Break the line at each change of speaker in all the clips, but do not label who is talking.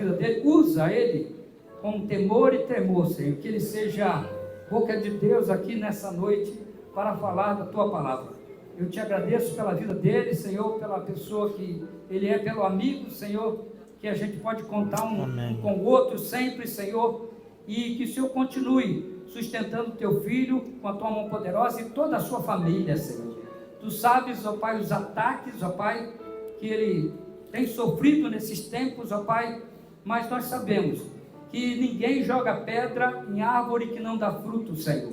vida dele, usa ele com temor e tremor, Senhor, que ele seja boca de Deus aqui nessa noite para falar da tua palavra. Eu te agradeço pela vida dele, Senhor, pela pessoa que ele é, pelo amigo, Senhor, que a gente pode contar um com o outro sempre, Senhor, e que o Senhor continue sustentando o teu filho com a tua mão poderosa e toda a sua família, Senhor. Tu sabes, ó Pai, os ataques, ó Pai, que ele tem sofrido nesses tempos, ó Pai, mas nós sabemos que ninguém joga pedra em árvore que não dá fruto, Senhor.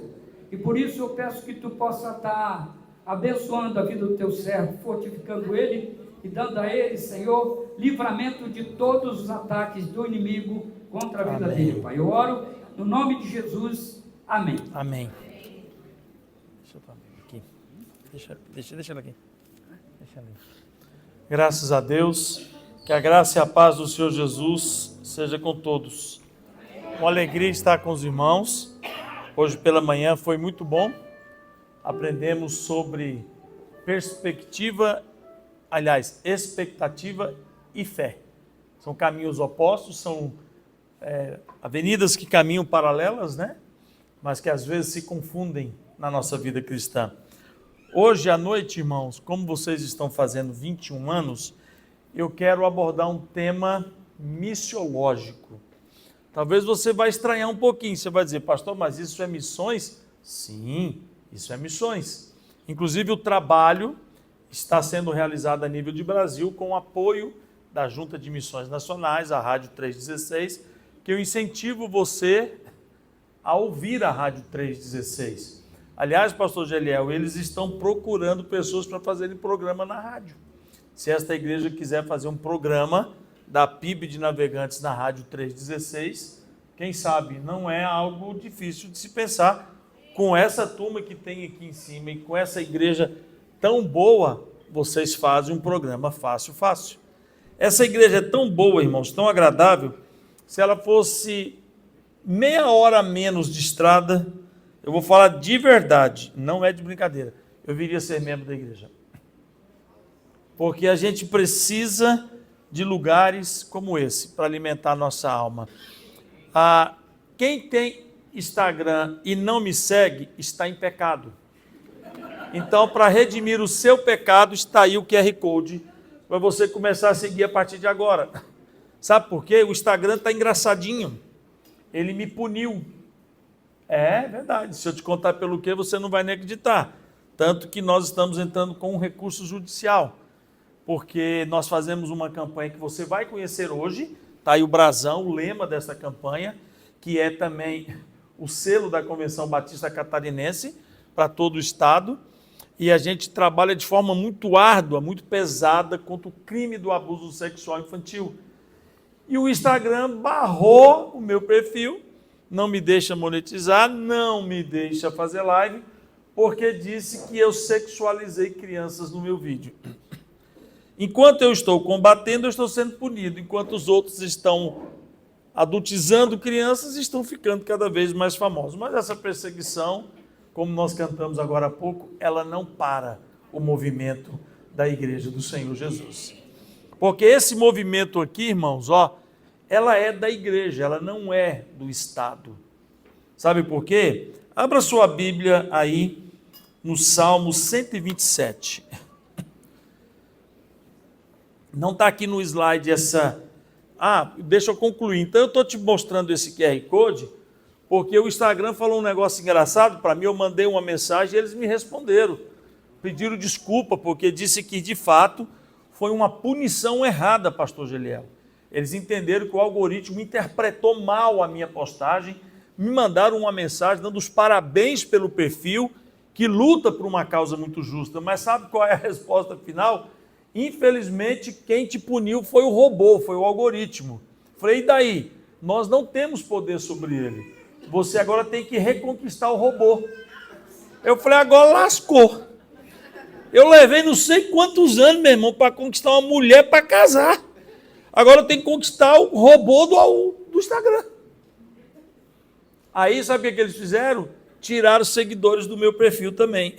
E por isso eu peço que tu possa estar abençoando a vida do teu servo, fortificando ele e dando a ele, Senhor, livramento de todos os ataques do inimigo contra a vida dele, Pai. Eu oro no nome de Jesus. Amém.
Amém. Deixa eu aqui. Deixa ela aqui. Deixa ela aí. Graças a Deus. Que a graça e a paz do Senhor Jesus seja com todos. Uma alegria estar com os irmãos. Hoje pela manhã foi muito bom. Aprendemos sobre expectativa e fé. São caminhos opostos, são avenidas que caminham paralelas, né? Mas que às vezes se confundem na nossa vida cristã. Hoje à noite, irmãos, como vocês estão fazendo 21 anos, eu quero abordar um tema missiológico. Talvez você vai estranhar um pouquinho, você vai dizer, pastor, mas isso é missões? Sim, isso é missões. Inclusive o trabalho está sendo realizado a nível de Brasil com o apoio da Junta de Missões Nacionais, a Rádio 316, que eu incentivo você a ouvir a Rádio 316. Aliás, pastor Geliel, eles estão procurando pessoas para fazerem programa na rádio. Se esta igreja quiser fazer um programa da PIB de Navegantes na Rádio 316, quem sabe, não é algo difícil de se pensar. Com essa turma que tem aqui em cima e com essa igreja tão boa, vocês fazem um programa fácil. Essa igreja é tão boa, irmãos, tão agradável, se ela fosse meia hora menos de estrada, eu vou falar de verdade, não é de brincadeira, eu viria ser membro da igreja. Porque a gente precisa de lugares como esse para alimentar a nossa alma. Quem tem Instagram e não me segue, está em pecado. Então, para redimir o seu pecado, está aí o QR Code, para você começar a seguir a partir de agora. Sabe por quê? O Instagram está engraçadinho. Ele me puniu. É verdade, se eu te contar pelo quê, você não vai nem acreditar. Tanto que nós estamos entrando com um recurso judicial, porque nós fazemos uma campanha que você vai conhecer hoje, está aí o brasão, o lema dessa campanha, que é também o selo da Convenção Batista Catarinense para todo o Estado, e a gente trabalha de forma muito árdua, muito pesada contra o crime do abuso sexual infantil. E o Instagram barrou o meu perfil, não me deixa monetizar, não me deixa fazer live, porque disse que eu sexualizei crianças no meu vídeo. Enquanto eu estou combatendo, eu estou sendo punido, enquanto os outros estão adultizando crianças, estão ficando cada vez mais famosos. Mas essa perseguição, como nós cantamos agora há pouco, ela não para o movimento da Igreja do Senhor Jesus. Porque esse movimento aqui, irmãos, ela é da igreja, ela não é do Estado. Sabe por quê? Abra sua Bíblia aí no Salmo 127. Não está aqui no slide essa... deixa eu concluir. Então eu estou te mostrando esse QR Code, porque o Instagram falou um negócio engraçado para mim, eu mandei uma mensagem e eles me responderam. Pediram desculpa, porque disse que, de fato, foi uma punição errada, pastor Geliel. Eles entenderam que o algoritmo interpretou mal a minha postagem, me mandaram uma mensagem dando os parabéns pelo perfil, que luta por uma causa muito justa. Mas sabe qual é a resposta final? Infelizmente, quem te puniu foi o robô, foi o algoritmo. Falei, e daí? Nós não temos poder sobre ele. Você agora tem que reconquistar o robô. Eu falei, agora lascou. Eu levei não sei quantos anos, meu irmão, para conquistar uma mulher para casar. Agora eu tenho que conquistar o robô do Instagram. Aí, sabe o que eles fizeram? Tiraram os seguidores do meu perfil também.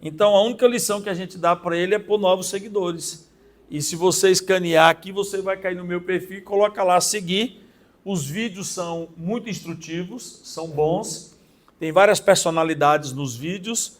Então, a única lição que a gente dá para ele é pôr novos seguidores. E se você escanear aqui, você vai cair no meu perfil e coloca lá seguir. Os vídeos são muito instrutivos, são bons. Tem várias personalidades nos vídeos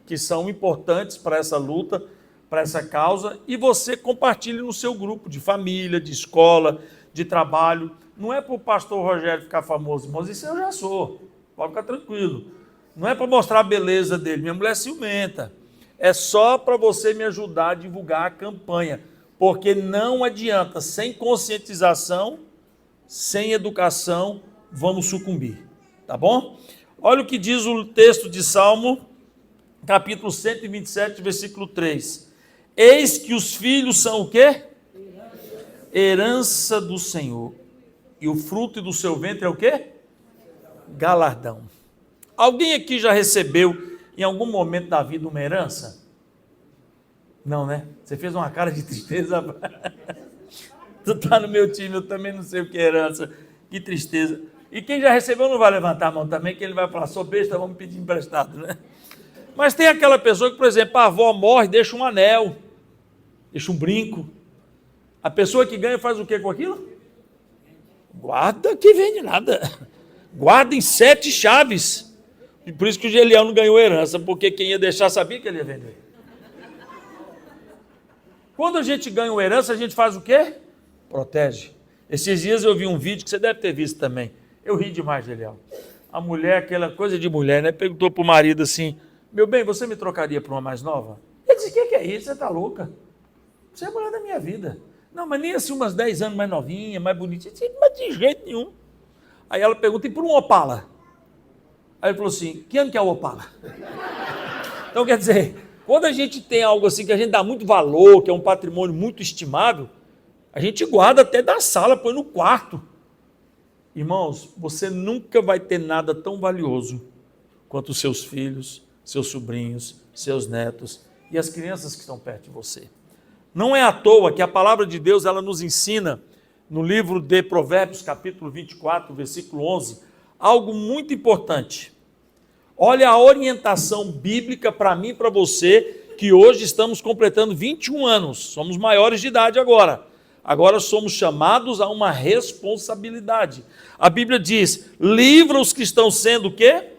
que são importantes para essa luta, para essa causa. E você compartilhe no seu grupo de família, de escola, de trabalho. Não é para o pastor Rogério ficar famoso, irmãos, isso eu já sou. Pode ficar tranquilo. Não é para mostrar a beleza dele. Minha mulher é ciumenta. É só para você me ajudar a divulgar a campanha. Porque não adianta, sem conscientização, sem educação, vamos sucumbir. Tá bom? Olha o que diz o texto de Salmo, capítulo 127, versículo 3. Eis que os filhos são o quê? Herança do Senhor. E o fruto do seu ventre é o quê? Galardão. Alguém aqui já recebeu em algum momento da vida uma herança? Não, né? Você fez uma cara de tristeza. Tu está no meu time, eu também não sei o que é herança. Que tristeza. E quem já recebeu não vai levantar a mão também, que ele vai falar, sou besta, vamos pedir emprestado, né? Mas tem aquela pessoa que, por exemplo, a avó morre, deixa um anel, deixa um brinco. A pessoa que ganha faz o que com aquilo? Guarda que vende nada. Guarda em 7 chaves. E por isso que o Geliel não ganhou herança, porque quem ia deixar sabia que ele ia vender. Quando a gente ganha uma herança, a gente faz o quê? Protege. Esses dias eu vi um vídeo que você deve ter visto também. Eu ri demais, Geliel. A mulher, aquela coisa de mulher, né? Perguntou para o marido assim, meu bem, você me trocaria por uma mais nova? Ele disse, o que é isso? Você está louca? Você é a mulher da minha vida. Não, mas nem assim umas 10 anos mais novinha, mais bonitinha. Mas de jeito nenhum. Aí ela pergunta, e por um Opala? Aí ele falou assim, que ano que é o Opala? Então quer dizer, quando a gente tem algo assim que a gente dá muito valor, que é um patrimônio muito estimável, a gente guarda até da sala, põe no quarto. Irmãos, você nunca vai ter nada tão valioso quanto os seus filhos, seus sobrinhos, seus netos e as crianças que estão perto de você. Não é à toa que a palavra de Deus ela nos ensina, no livro de Provérbios, capítulo 24, versículo 11, algo muito importante. Olha a orientação bíblica para mim e para você, que hoje estamos completando 21 anos, somos maiores de idade agora. Agora somos chamados a uma responsabilidade. A Bíblia diz, livra os que estão sendo o quê?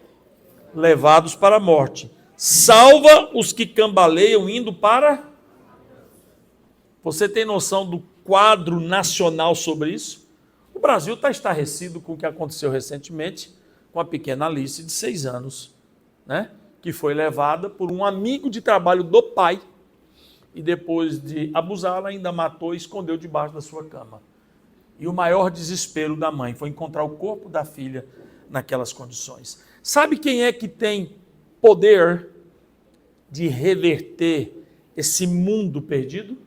Levados para a morte. Salva os que cambaleiam indo para... Você tem noção do quadro nacional sobre isso? O Brasil está estarrecido com o que aconteceu recentemente com a pequena Alice de 6 anos, né? Que foi levada por um amigo de trabalho do pai e depois de abusá-la ainda matou e escondeu debaixo da sua cama. E o maior desespero da mãe foi encontrar o corpo da filha naquelas condições. Sabe quem é que tem poder de reverter esse mundo perdido?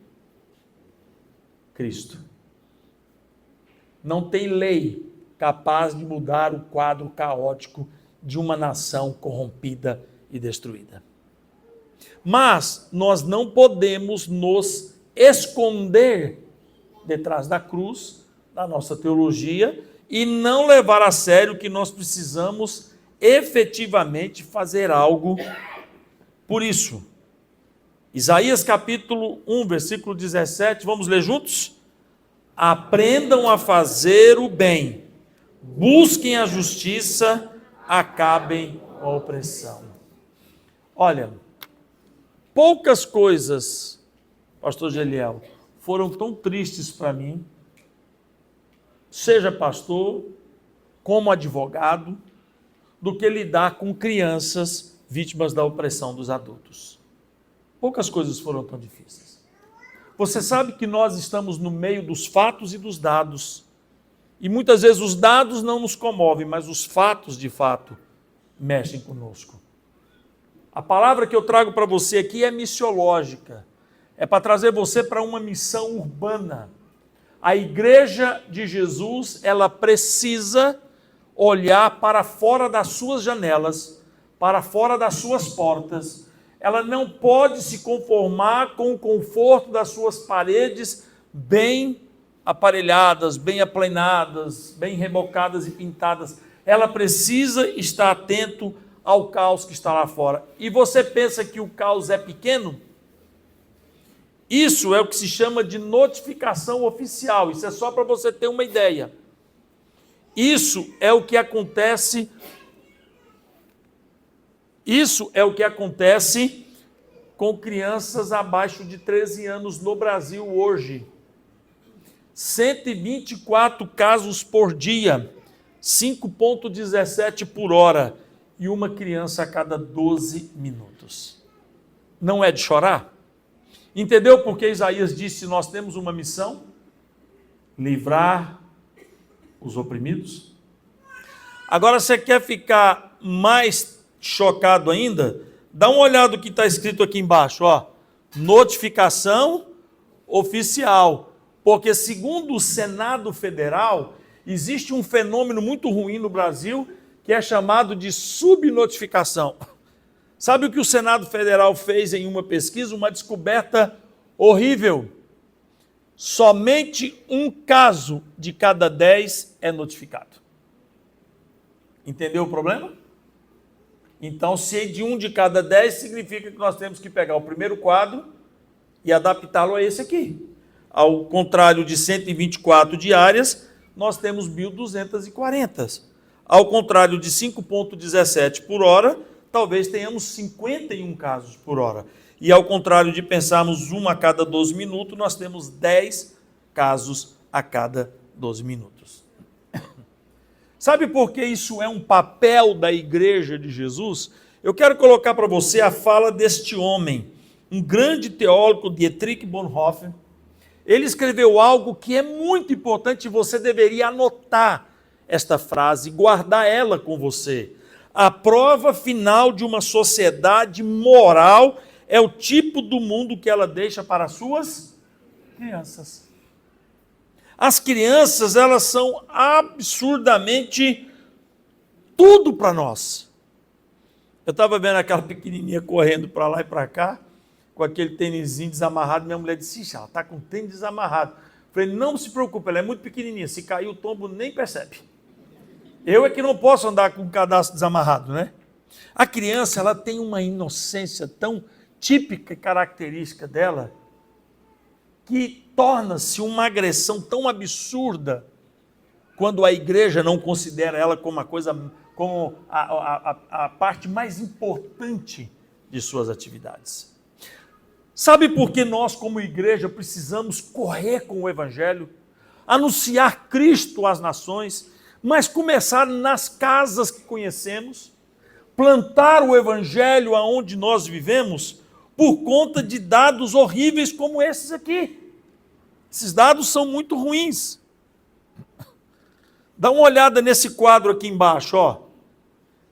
Cristo. Não tem lei capaz de mudar o quadro caótico de uma nação corrompida e destruída. Mas nós não podemos nos esconder detrás da cruz, da nossa teologia, e não levar a sério que nós precisamos efetivamente fazer algo por isso. Isaías capítulo 1, versículo 17, vamos ler juntos? Aprendam a fazer o bem, busquem a justiça, acabem com a opressão. Olha, poucas coisas, pastor Geliel, foram tão tristes para mim, seja pastor, como advogado, do que lidar com crianças vítimas da opressão dos adultos. Poucas coisas foram tão difíceis. Você sabe que nós estamos no meio dos fatos e dos dados, e muitas vezes os dados não nos comovem, mas os fatos de fato mexem conosco. A palavra que eu trago para você aqui é missiológica, é para trazer você para uma missão urbana. A igreja de Jesus, ela precisa olhar para fora das suas janelas, para fora das suas portas. Ela não pode se conformar com o conforto das suas paredes bem aparelhadas, bem aplanadas, bem rebocadas e pintadas. Ela precisa estar atento ao caos que está lá fora. E você pensa que o caos é pequeno? Isso é o que se chama de notificação oficial. Isso é só para você ter uma ideia. Isso é o que acontece. Isso é o que acontece com crianças abaixo de 13 anos no Brasil hoje. 124 casos por dia, 5,17 por hora, e uma criança a cada 12 minutos. Não é de chorar? Entendeu por que Isaías disse: nós temos uma missão? Livrar os oprimidos? Agora, você quer ficar mais chocado ainda? Dá uma olhada no que está escrito aqui embaixo, ó. Notificação oficial. Porque, segundo o Senado Federal, existe um fenômeno muito ruim no Brasil que é chamado de subnotificação. Sabe o que o Senado Federal fez em uma pesquisa? Uma descoberta horrível. Somente um caso de cada 10 é notificado. Entendeu o problema? Então, se de 1 de cada 10, significa que nós temos que pegar o primeiro quadro e adaptá-lo a esse aqui. Ao contrário de 124 diárias, nós temos 1.240. Ao contrário de 5,17 por hora, talvez tenhamos 51 casos por hora. E ao contrário de pensarmos 1 a cada 12 minutos, nós temos 10 casos a cada 12 minutos. Sabe por que isso é um papel da igreja de Jesus? Eu quero colocar para você a fala deste homem, um grande teólogo, Dietrich Bonhoeffer. Ele escreveu algo que é muito importante e você deveria anotar esta frase e guardar ela com você. A prova final de uma sociedade moral é o tipo do mundo que ela deixa para as suas crianças. As crianças, elas são absurdamente tudo para nós. Eu estava vendo aquela pequenininha correndo para lá e para cá, com aquele tênisinho desamarrado. Minha mulher disse: ela está com o tênis desamarrado. Eu falei: não se preocupe, ela é muito pequenininha, se cair o tombo nem percebe. Eu é que não posso andar com o cadastro desamarrado, né? A criança, ela tem uma inocência tão típica e característica dela, que torna-se uma agressão tão absurda quando a igreja não considera ela como a parte mais importante de suas atividades. Sabe por que nós, como igreja, precisamos correr com o evangelho, anunciar Cristo às nações, mas começar nas casas que conhecemos, plantar o evangelho aonde nós vivemos, por conta de dados horríveis como esses aqui. Esses dados são muito ruins. Dá uma olhada nesse quadro aqui embaixo, ó.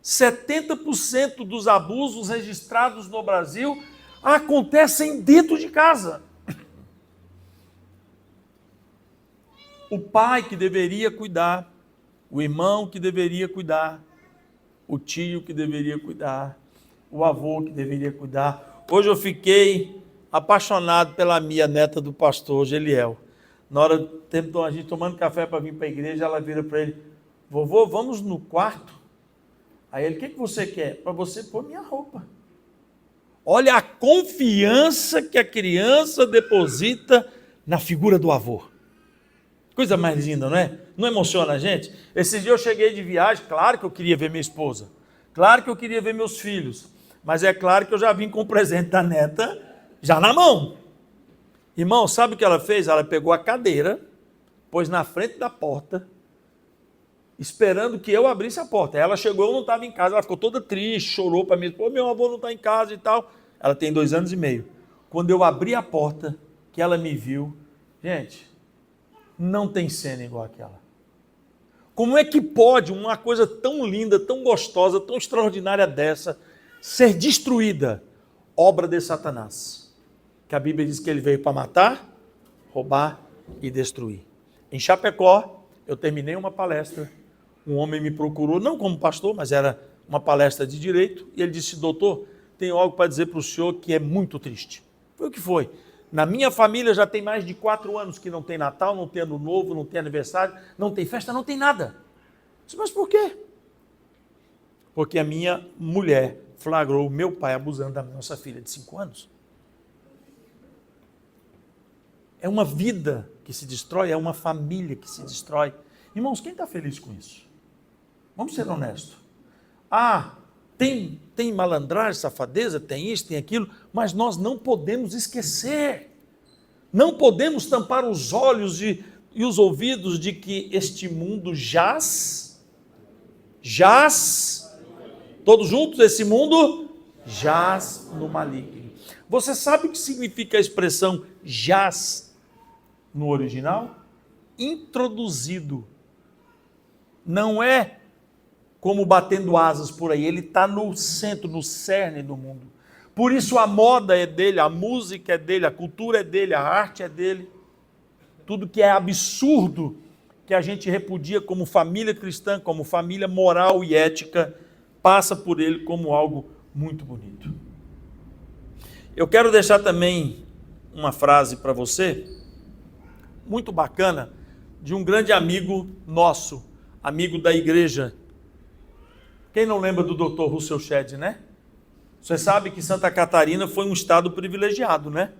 70% dos abusos registrados no Brasil acontecem dentro de casa. O pai que deveria cuidar, o irmão que deveria cuidar, o tio que deveria cuidar, o avô que deveria cuidar. Hoje eu fiquei apaixonado pela minha neta do pastor Geliel. Na hora do a gente tomando café para vir para a igreja, ela vira para ele: vovô, vamos no quarto? Aí ele: o que você quer? Para você pôr minha roupa. Olha a confiança que a criança deposita na figura do avô. Coisa mais linda, não é? Não emociona a gente? Esses dias eu cheguei de viagem, claro que eu queria ver minha esposa, claro que eu queria ver meus filhos, mas é claro que eu já vim com o presente da neta já na mão. Irmão, sabe o que ela fez? Ela pegou a cadeira, pôs na frente da porta, esperando que eu abrisse a porta. Ela chegou, eu não estava em casa, ela ficou toda triste, chorou para mim: pô, meu avô não está em casa e tal. Ela tem 2 anos e meio. Quando eu abri a porta, que ela me viu, gente, não tem cena igual aquela. Como é que pode uma coisa tão linda, tão gostosa, tão extraordinária dessa ser destruída? Obra de Satanás, que a Bíblia diz que ele veio para matar, roubar e destruir. Em Chapecó, eu terminei uma palestra, um homem me procurou, não como pastor, mas era uma palestra de direito, e ele disse: doutor, tenho algo para dizer para o senhor que é muito triste. Foi o que foi? Na minha família já tem mais de 4 anos que não tem Natal, não tem Ano Novo, não tem aniversário, não tem festa, não tem nada. Eu disse: mas por quê? Porque a minha mulher flagrou meu pai abusando da nossa filha de 5 anos. é uma vida que se destrói, é uma família que se destrói. Irmãos, quem está feliz com isso? Vamos ser honestos. Tem malandragem, safadeza, tem isso, tem aquilo, mas nós não podemos esquecer, não podemos tampar os olhos e os ouvidos de que este mundo jaz, todos juntos, esse mundo jaz no maligno. Você sabe o que significa a expressão jaz no original? Introduzido. Não é como batendo asas por aí, ele está no centro, no cerne do mundo. Por isso a moda é dele, a música é dele, a cultura é dele, a arte é dele. Tudo que é absurdo, que a gente repudia como família cristã, como família moral e ética, passa por ele como algo muito bonito. Eu quero deixar também uma frase para você, muito bacana, de um grande amigo nosso, amigo da igreja. Quem não lembra do Dr. Russell Shedd, né? Você sabe que Santa Catarina foi um estado privilegiado, né?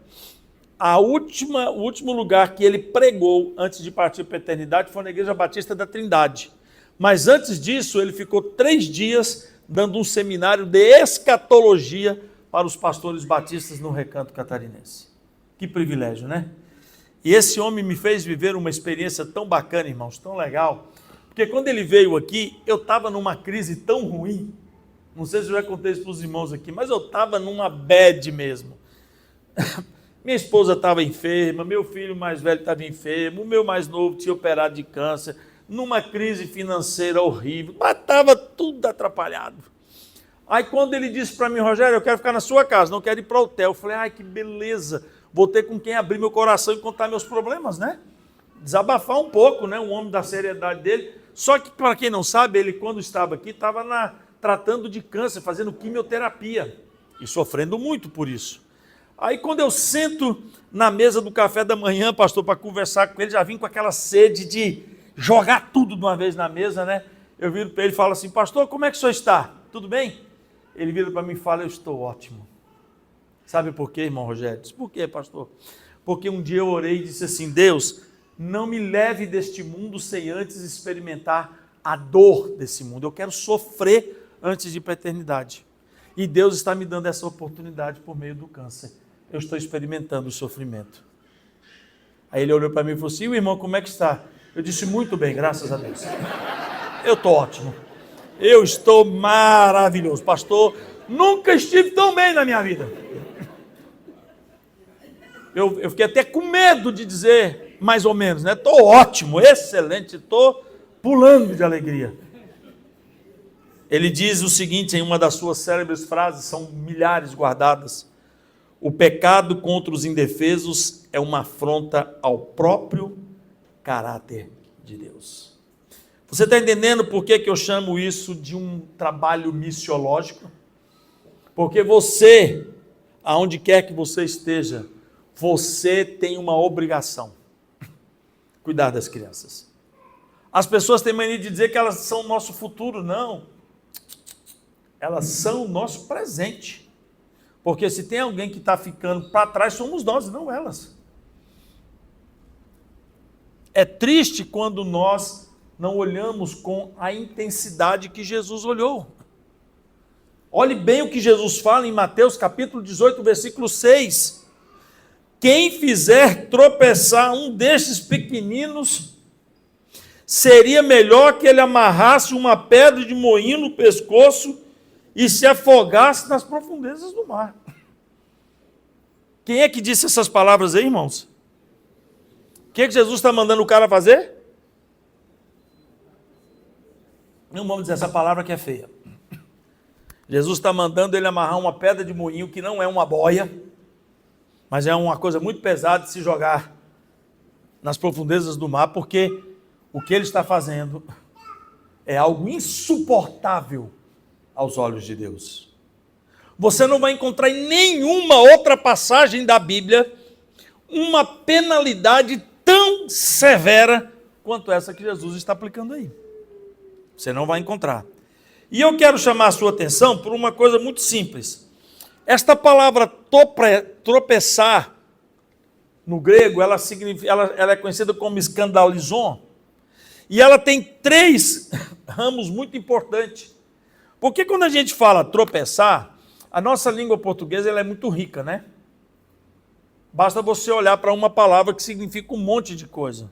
O último lugar que ele pregou antes de partir para a eternidade foi na Igreja Batista da Trindade. Mas antes disso, ele ficou 3 dias dando um seminário de escatologia para os pastores batistas no Recanto Catarinense. Que privilégio, né? E esse homem me fez viver uma experiência tão bacana, irmãos, tão legal. Porque quando ele veio aqui, eu estava numa crise tão ruim. Não sei se eu já contei isso para os irmãos aqui, mas eu estava numa bad mesmo. Minha esposa estava enferma, meu filho mais velho estava enfermo, o meu mais novo tinha operado de câncer, numa crise financeira horrível, mas estava tudo atrapalhado. Aí quando ele disse para mim, Rogério, eu quero ficar na sua casa, não quero ir para o hotel. Eu falei, ai que beleza, vou ter com quem abrir meu coração e contar meus problemas, né? Desabafar um pouco, né? Um homem da seriedade dele. Só que, para quem não sabe, ele quando estava aqui, estava tratando de câncer, fazendo quimioterapia e sofrendo muito por isso. Aí quando eu sento na mesa do café da manhã, pastor, para conversar com ele, já vim com aquela sede de jogar tudo de uma vez na mesa, né? Eu viro para ele e falo assim, pastor, como é que o senhor está? Tudo bem? Ele vira para mim e fala, eu estou ótimo. Sabe por quê, irmão Rogério? Diz, por quê, pastor? Porque um dia eu orei e disse assim, Deus, não me leve deste mundo sem antes experimentar a dor desse mundo. Eu quero sofrer antes de ir para a eternidade. E Deus está me dando essa oportunidade por meio do câncer. Eu estou experimentando o sofrimento. Aí ele olhou para mim e falou assim, o irmão, como é que está? Eu disse, muito bem, graças a Deus. Eu estou ótimo. Eu estou maravilhoso. Pastor, nunca estive tão bem na minha vida. Eu fiquei até com medo de dizer, mais ou menos, né? Estou ótimo, excelente, estou pulando de alegria. Ele diz o seguinte em uma das suas célebres frases, são milhares guardadas, o pecado contra os indefesos é uma afronta ao próprio caráter de Deus. Você está entendendo por que eu chamo isso de um trabalho missiológico? Porque você, aonde quer que você esteja, você tem uma obrigação, cuidar das crianças. As pessoas têm mania de dizer que elas são o nosso futuro, não. Elas são o nosso presente. Porque se tem alguém que está ficando para trás, somos nós, não elas. É triste quando nós não olhamos com a intensidade que Jesus olhou. Olhe bem o que Jesus fala em Mateus capítulo 18, versículo 6. Quem fizer tropeçar um destes pequeninos, seria melhor que ele amarrasse uma pedra de moinho no pescoço e se afogasse nas profundezas do mar. Quem é que disse essas palavras aí, irmãos? O que Jesus está mandando o cara fazer? Não vamos dizer essa palavra que é feia. Jesus está mandando ele amarrar uma pedra de moinho que não é uma boia, mas é uma coisa muito pesada de se jogar nas profundezas do mar, porque o que ele está fazendo é algo insuportável aos olhos de Deus. Você não vai encontrar em nenhuma outra passagem da Bíblia uma penalidade tão severa quanto essa que Jesus está aplicando aí. Você não vai encontrar. E eu quero chamar a sua atenção por uma coisa muito simples. Esta palavra tropeçar no grego, ela é conhecida como escandalizon, e ela tem 3 ramos muito importantes. Porque quando a gente fala tropeçar, a nossa língua portuguesa ela é muito rica, né? Basta você olhar para uma palavra que significa um monte de coisa.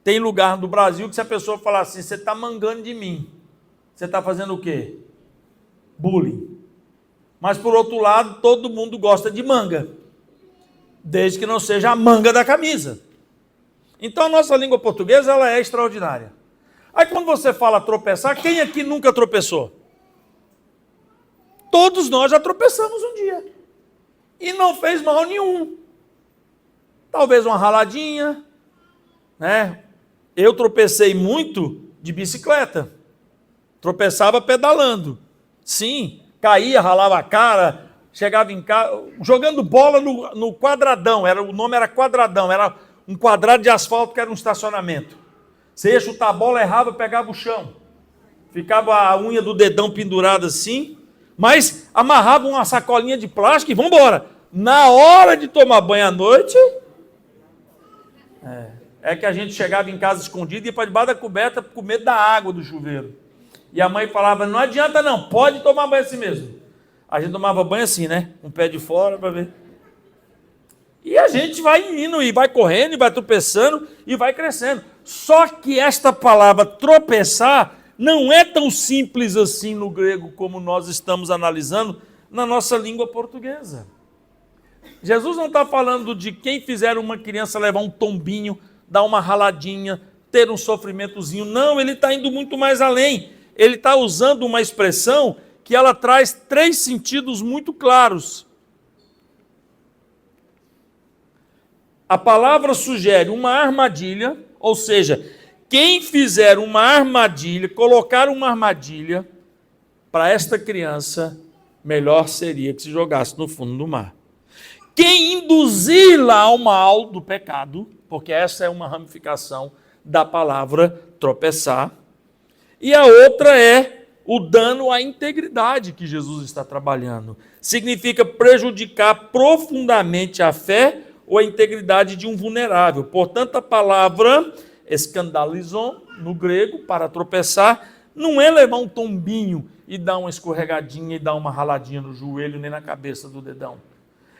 Tem lugar no Brasil que se a pessoa falar assim, você está mangando de mim, você está fazendo o quê? Bullying. Mas por outro lado, todo mundo gosta de manga, desde que não seja a manga da camisa. Então a nossa língua portuguesa ela é extraordinária. Aí quando você fala tropeçar, quem aqui nunca tropeçou? Todos nós já tropeçamos um dia. E não fez mal nenhum. Talvez uma raladinha, né? Eu tropecei muito de bicicleta. Tropeçava pedalando. Sim, caía, ralava a cara, chegava em casa, jogando bola no quadradão. O nome era quadradão, era um quadrado de asfalto que era um estacionamento. Você ia chutar a bola, errava, pegava o chão. Ficava a unha do dedão pendurada assim, mas amarrava uma sacolinha de plástico e vamos embora. Na hora de tomar banho à noite, é que a gente chegava em casa escondido e ia para debaixo da coberta com medo da água do chuveiro. E a mãe falava, não adianta não, pode tomar banho assim mesmo. A gente tomava banho assim, né? Um pé de fora para ver. E a gente vai indo, e vai correndo, e vai tropeçando, e vai crescendo. Só que esta palavra tropeçar não é tão simples assim no grego como nós estamos analisando na nossa língua portuguesa. Jesus não está falando de quem fizer uma criança levar um tombinho, dar uma raladinha, ter um sofrimentozinho. Não, ele está indo muito mais além. Ele está usando uma expressão que ela traz 3 sentidos muito claros. A palavra sugere uma armadilha, ou seja, quem fizer uma armadilha, colocar uma armadilha para esta criança, melhor seria que se jogasse no fundo do mar. Quem induzir-la ao mal do pecado, porque essa é uma ramificação da palavra tropeçar, e a outra é o dano à integridade que Jesus está trabalhando. Significa prejudicar profundamente a fé ou a integridade de um vulnerável. Portanto, a palavra escandalizon, no grego, para tropeçar, não é levar um tombinho e dar uma escorregadinha e dar uma raladinha no joelho nem na cabeça do dedão.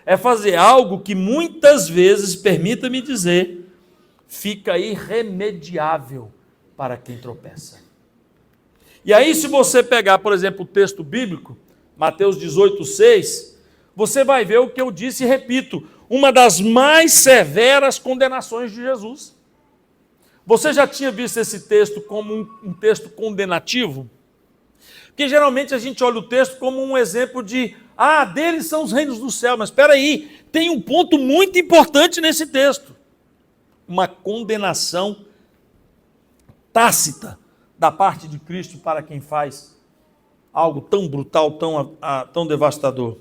É fazer algo que muitas vezes, permita-me dizer, fica irremediável para quem tropeça. E aí, se você pegar, por exemplo, o texto bíblico, Mateus 18:6, você vai ver o que eu disse e repito, uma das mais severas condenações de Jesus. Você já tinha visto esse texto como um texto condenativo? Porque geralmente a gente olha o texto como um exemplo de, deles são os reinos do céu, mas espera aí, tem um ponto muito importante nesse texto. Uma condenação tácita da parte de Cristo para quem faz algo tão brutal, tão devastador.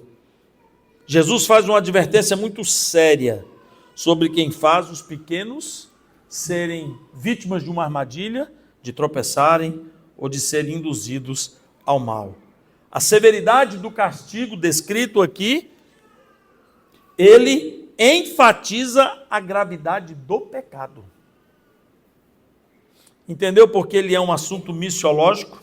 Jesus faz uma advertência muito séria sobre quem faz os pequenos serem vítimas de uma armadilha, de tropeçarem ou de serem induzidos ao mal. A severidade do castigo descrito aqui, ele enfatiza a gravidade do pecado. Entendeu porque ele é um assunto missiológico?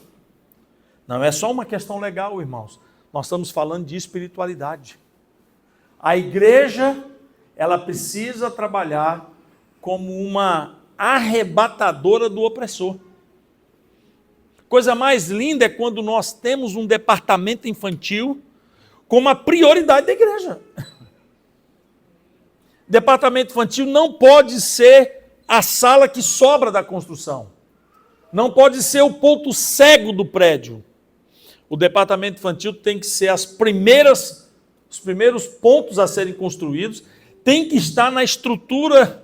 Não é só uma questão legal, irmãos. Nós estamos falando de espiritualidade. A igreja, ela precisa trabalhar como uma arrebatadora do opressor. Coisa mais linda é quando nós temos um departamento infantil como a prioridade da igreja. Departamento infantil não pode ser a sala que sobra da construção. Não pode ser o ponto cego do prédio. O departamento infantil tem que ser os primeiros pontos a serem construídos, tem que estar na estrutura,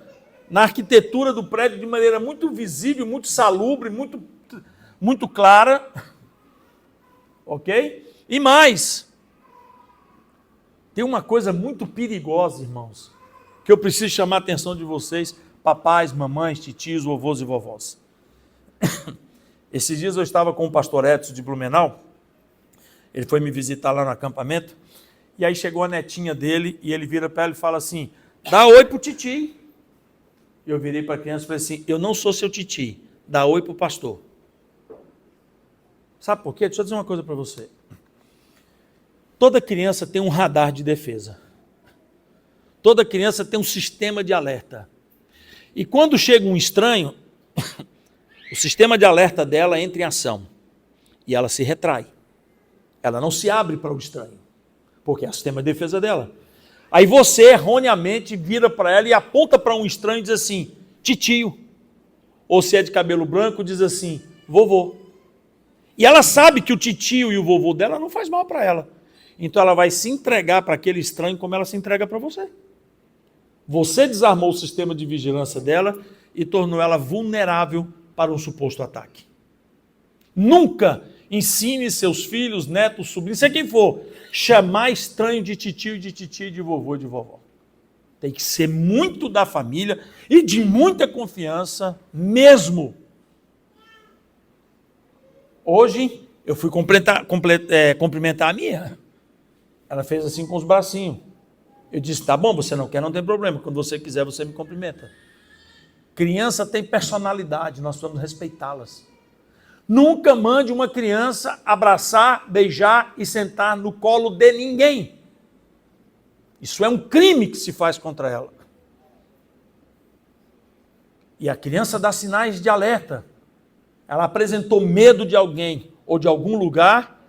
na arquitetura do prédio de maneira muito visível, muito salubre, muito clara. Ok? E mais, tem uma coisa muito perigosa, irmãos, que eu preciso chamar a atenção de vocês, papais, mamães, titios, vovôs e vovós. Esses dias eu estava com o pastor Edson de Blumenau, ele foi me visitar lá no acampamento, e aí chegou a netinha dele, e ele vira para ela e fala assim, Dá oi pro titio. Eu virei para a criança e falei assim, eu não sou seu titio, dá oi pro pastor. Sabe por quê? Deixa eu dizer uma coisa para você. Toda criança tem um radar de defesa. Toda criança tem um sistema de alerta. E quando chega um estranho, o sistema de alerta dela entra em ação. E ela se retrai. Ela não se abre para o estranho. Porque é o sistema de defesa dela. Aí você, erroneamente, vira para ela e aponta para um estranho e diz assim, titio. Ou se é de cabelo branco, diz assim, vovô. E ela sabe que o titio e o vovô dela não faz mal para ela. Então ela vai se entregar para aquele estranho como ela se entrega para você. Você desarmou o sistema de vigilância dela e tornou ela vulnerável para um suposto ataque. Nunca ensine seus filhos, netos, sobrinhos, seja quem for, chamar estranho de titio, de titia, de vovô e de vovó. Tem que ser muito da família e de muita confiança mesmo. Hoje eu fui cumprimentar a minha. Ela fez assim com os bracinhos. Eu disse, tá bom, você não quer, não tem problema. Quando você quiser, você me cumprimenta. Criança tem personalidade, nós precisamos respeitá-las. Nunca mande uma criança abraçar, beijar e sentar no colo de ninguém. Isso é um crime que se faz contra ela. E a criança dá sinais de alerta. Ela apresentou medo de alguém ou de algum lugar,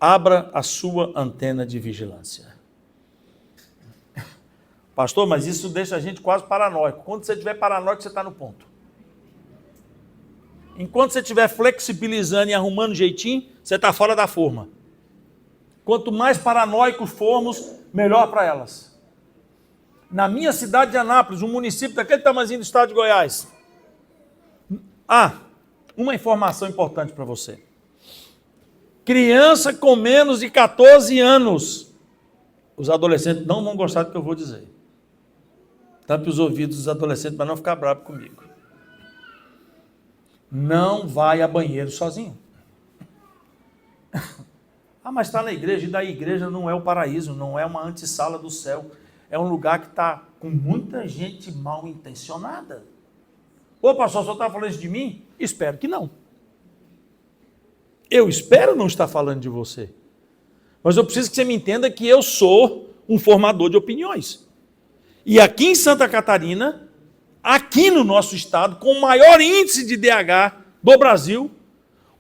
abra a sua antena de vigilância. Pastor, mas isso deixa a gente quase paranoico. Quando você estiver paranoico, você está no ponto. Enquanto você estiver flexibilizando e arrumando jeitinho, você está fora da forma. Quanto mais paranoicos formos, melhor para elas. Na minha cidade de Anápolis, um município daquele tamanhozinho do estado de Goiás. Uma informação importante para você. Criança com menos de 14 anos. Os adolescentes não vão gostar do que eu vou dizer. Tampe os ouvidos dos adolescentes para não ficar bravo comigo. Não vai a banheiro sozinho. Mas está na igreja, e da igreja não é o paraíso, não é uma antessala do céu. É um lugar que está com muita gente mal intencionada. Ô pastor, o senhor está falando isso de mim? Espero que não. Eu espero não estar falando de você. Mas eu preciso que você me entenda que eu sou um formador de opiniões. E aqui em Santa Catarina, aqui no nosso estado, com o maior índice de DH do Brasil,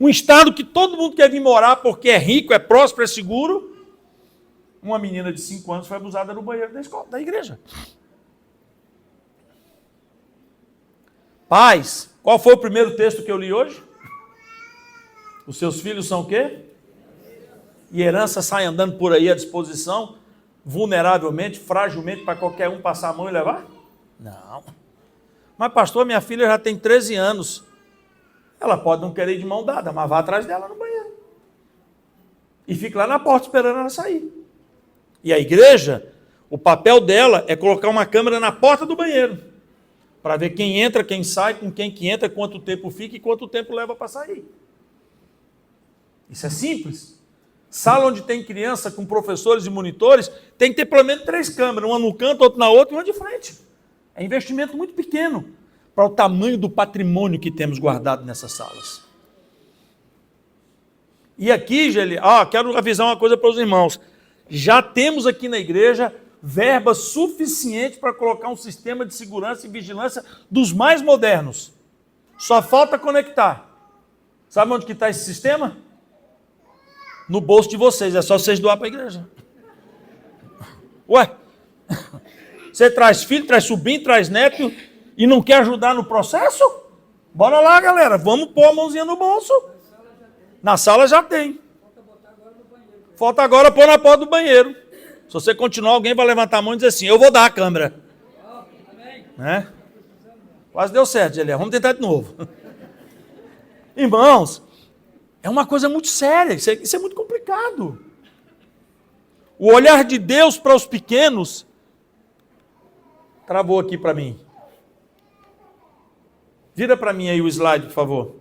um estado que todo mundo quer vir morar porque é rico, é próspero, é seguro, uma menina de 5 anos foi abusada no banheiro da escola, da igreja. Pais, qual foi o primeiro texto que eu li hoje? Os seus filhos são o quê? E herança sai andando por aí à disposição, vulneravelmente, fragilmente, para qualquer um passar a mão e levar? Não. Mas pastor, minha filha já tem 13 anos. Ela pode não querer ir de mão dada, mas vá atrás dela no banheiro. E fique lá na porta esperando ela sair. E a igreja, o papel dela é colocar uma câmera na porta do banheiro, para ver quem entra, quem sai, com quem que entra, quanto tempo fica e quanto tempo leva para sair. Isso é simples. Sala onde tem criança com professores e monitores, tem que ter pelo menos 3 câmeras, uma no canto, outra na outra e uma de frente. É investimento muito pequeno para o tamanho do patrimônio que temos guardado nessas salas. E aqui, quero avisar uma coisa para os irmãos. Já temos aqui na igreja verba suficiente para colocar um sistema de segurança e vigilância dos mais modernos. Só falta conectar. Sabe onde que está esse sistema? No bolso de vocês, é só vocês doar para a igreja. Ué, você traz filho, traz sobrinho, traz neto e não quer ajudar no processo? Bora lá, galera, vamos pôr a mãozinha no bolso. Na sala já tem. Falta agora pôr na porta do banheiro. Se você continuar, alguém vai levantar a mão e dizer assim, eu vou dar a câmera. Né? Quase deu certo, Elia. Vamos tentar de novo. Irmãos, é uma coisa muito séria, isso é muito complicado. O olhar de Deus para os pequenos, travou aqui para mim. Vira para mim aí o slide, por favor.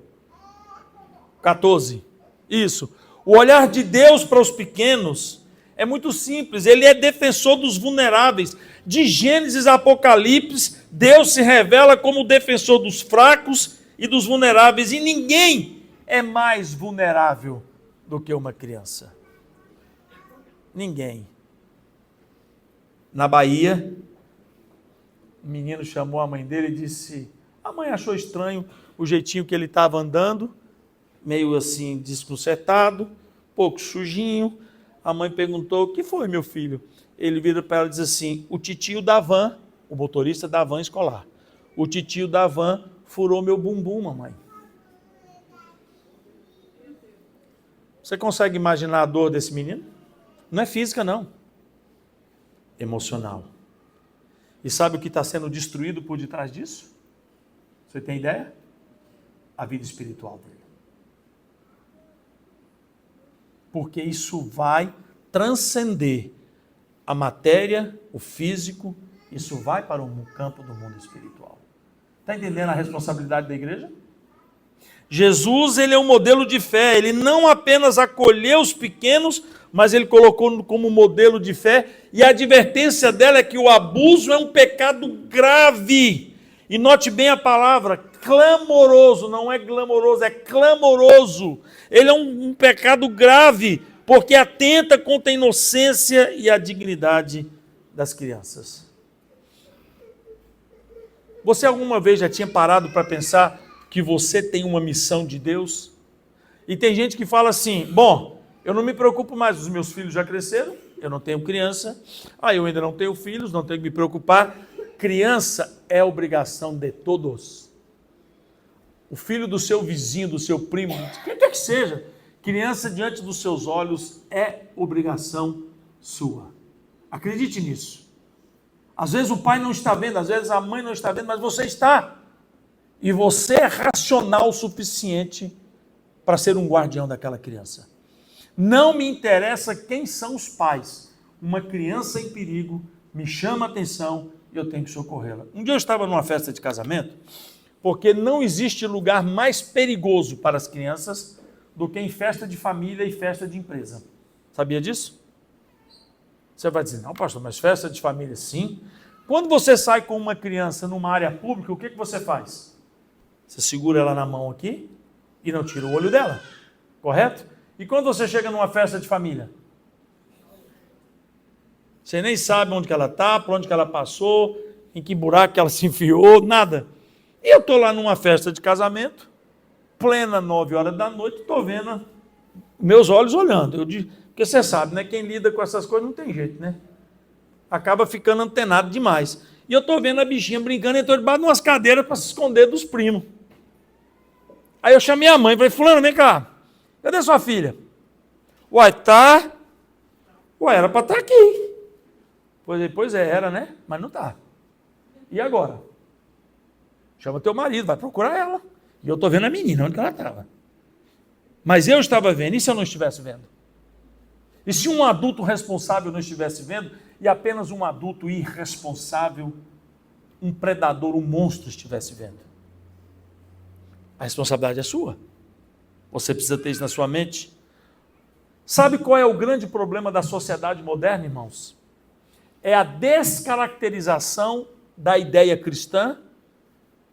14. Isso. O olhar de Deus para os pequenos é muito simples. Ele é defensor dos vulneráveis. De Gênesis a Apocalipse, Deus se revela como o defensor dos fracos e dos vulneráveis, e ninguém é mais vulnerável do que uma criança. Ninguém. Na Bahia, o menino chamou a mãe dele e disse, a mãe achou estranho o jeitinho que ele estava andando, meio assim desconcertado, pouco sujinho. A mãe perguntou, o que foi, meu filho? Ele vira para ela e diz assim, o titio da van, o motorista da van escolar, o titio da van furou meu bumbum, mamãe. Você consegue imaginar a dor desse menino? Não é física, não. Emocional. E sabe o que está sendo destruído por detrás disso? Você tem ideia? A vida espiritual dele. Porque isso vai transcender a matéria, o físico, isso vai para o campo do mundo espiritual. Está entendendo a responsabilidade da igreja? Jesus, ele é um modelo de fé, ele não apenas acolheu os pequenos, mas ele colocou como modelo de fé, e a advertência dela é que o abuso é um pecado grave. E note bem a palavra, clamoroso, não é glamouroso, é clamoroso. Ele é um pecado grave, porque atenta contra a inocência e a dignidade das crianças. Você alguma vez já tinha parado para pensar que você tem uma missão de Deus? E tem gente que fala assim, bom, eu não me preocupo mais, os meus filhos já cresceram, eu não tenho criança, eu ainda não tenho filhos, não tenho que me preocupar. Criança é obrigação de todos. O filho do seu vizinho, do seu primo, quem quer que seja, criança diante dos seus olhos é obrigação sua. Acredite nisso. Às vezes o pai não está vendo, às vezes a mãe não está vendo, mas você está. E você é racional o suficiente para ser um guardião daquela criança. Não me interessa quem são os pais. Uma criança em perigo me chama a atenção e eu tenho que socorrê-la. Um dia eu estava numa festa de casamento, porque não existe lugar mais perigoso para as crianças do que em festa de família e festa de empresa. Sabia disso? Você vai dizer, não, pastor, mas festa de família sim. Quando você sai com uma criança numa área pública, o que você faz? Você segura ela na mão aqui e não tira o olho dela, correto? E quando você chega numa festa de família? Você nem sabe onde que ela está, por onde que ela passou, em que buraco que ela se enfiou, nada. E eu estou lá numa festa de casamento, plena 9 horas da noite, estou vendo meus olhos olhando. Porque você sabe, né? Quem lida com essas coisas não tem jeito, né? Acaba ficando antenado demais. E eu estou vendo a bichinha brincando, entrou debaixo de umas cadeiras para se esconder dos primos. Aí eu chamei a mãe, falei, fulano, vem cá, cadê sua filha? Tá. Era para estar aqui. Pois é, era, né? Mas não está. E agora? Chama teu marido, vai procurar ela. E eu estou vendo a menina, onde que ela estava. Mas eu estava vendo, e se eu não estivesse vendo? E se um adulto responsável não estivesse vendo, e apenas um adulto irresponsável, um predador, um monstro estivesse vendo? A responsabilidade é sua. Você precisa ter isso na sua mente. Sabe qual é o grande problema da sociedade moderna, irmãos? É a descaracterização da ideia cristã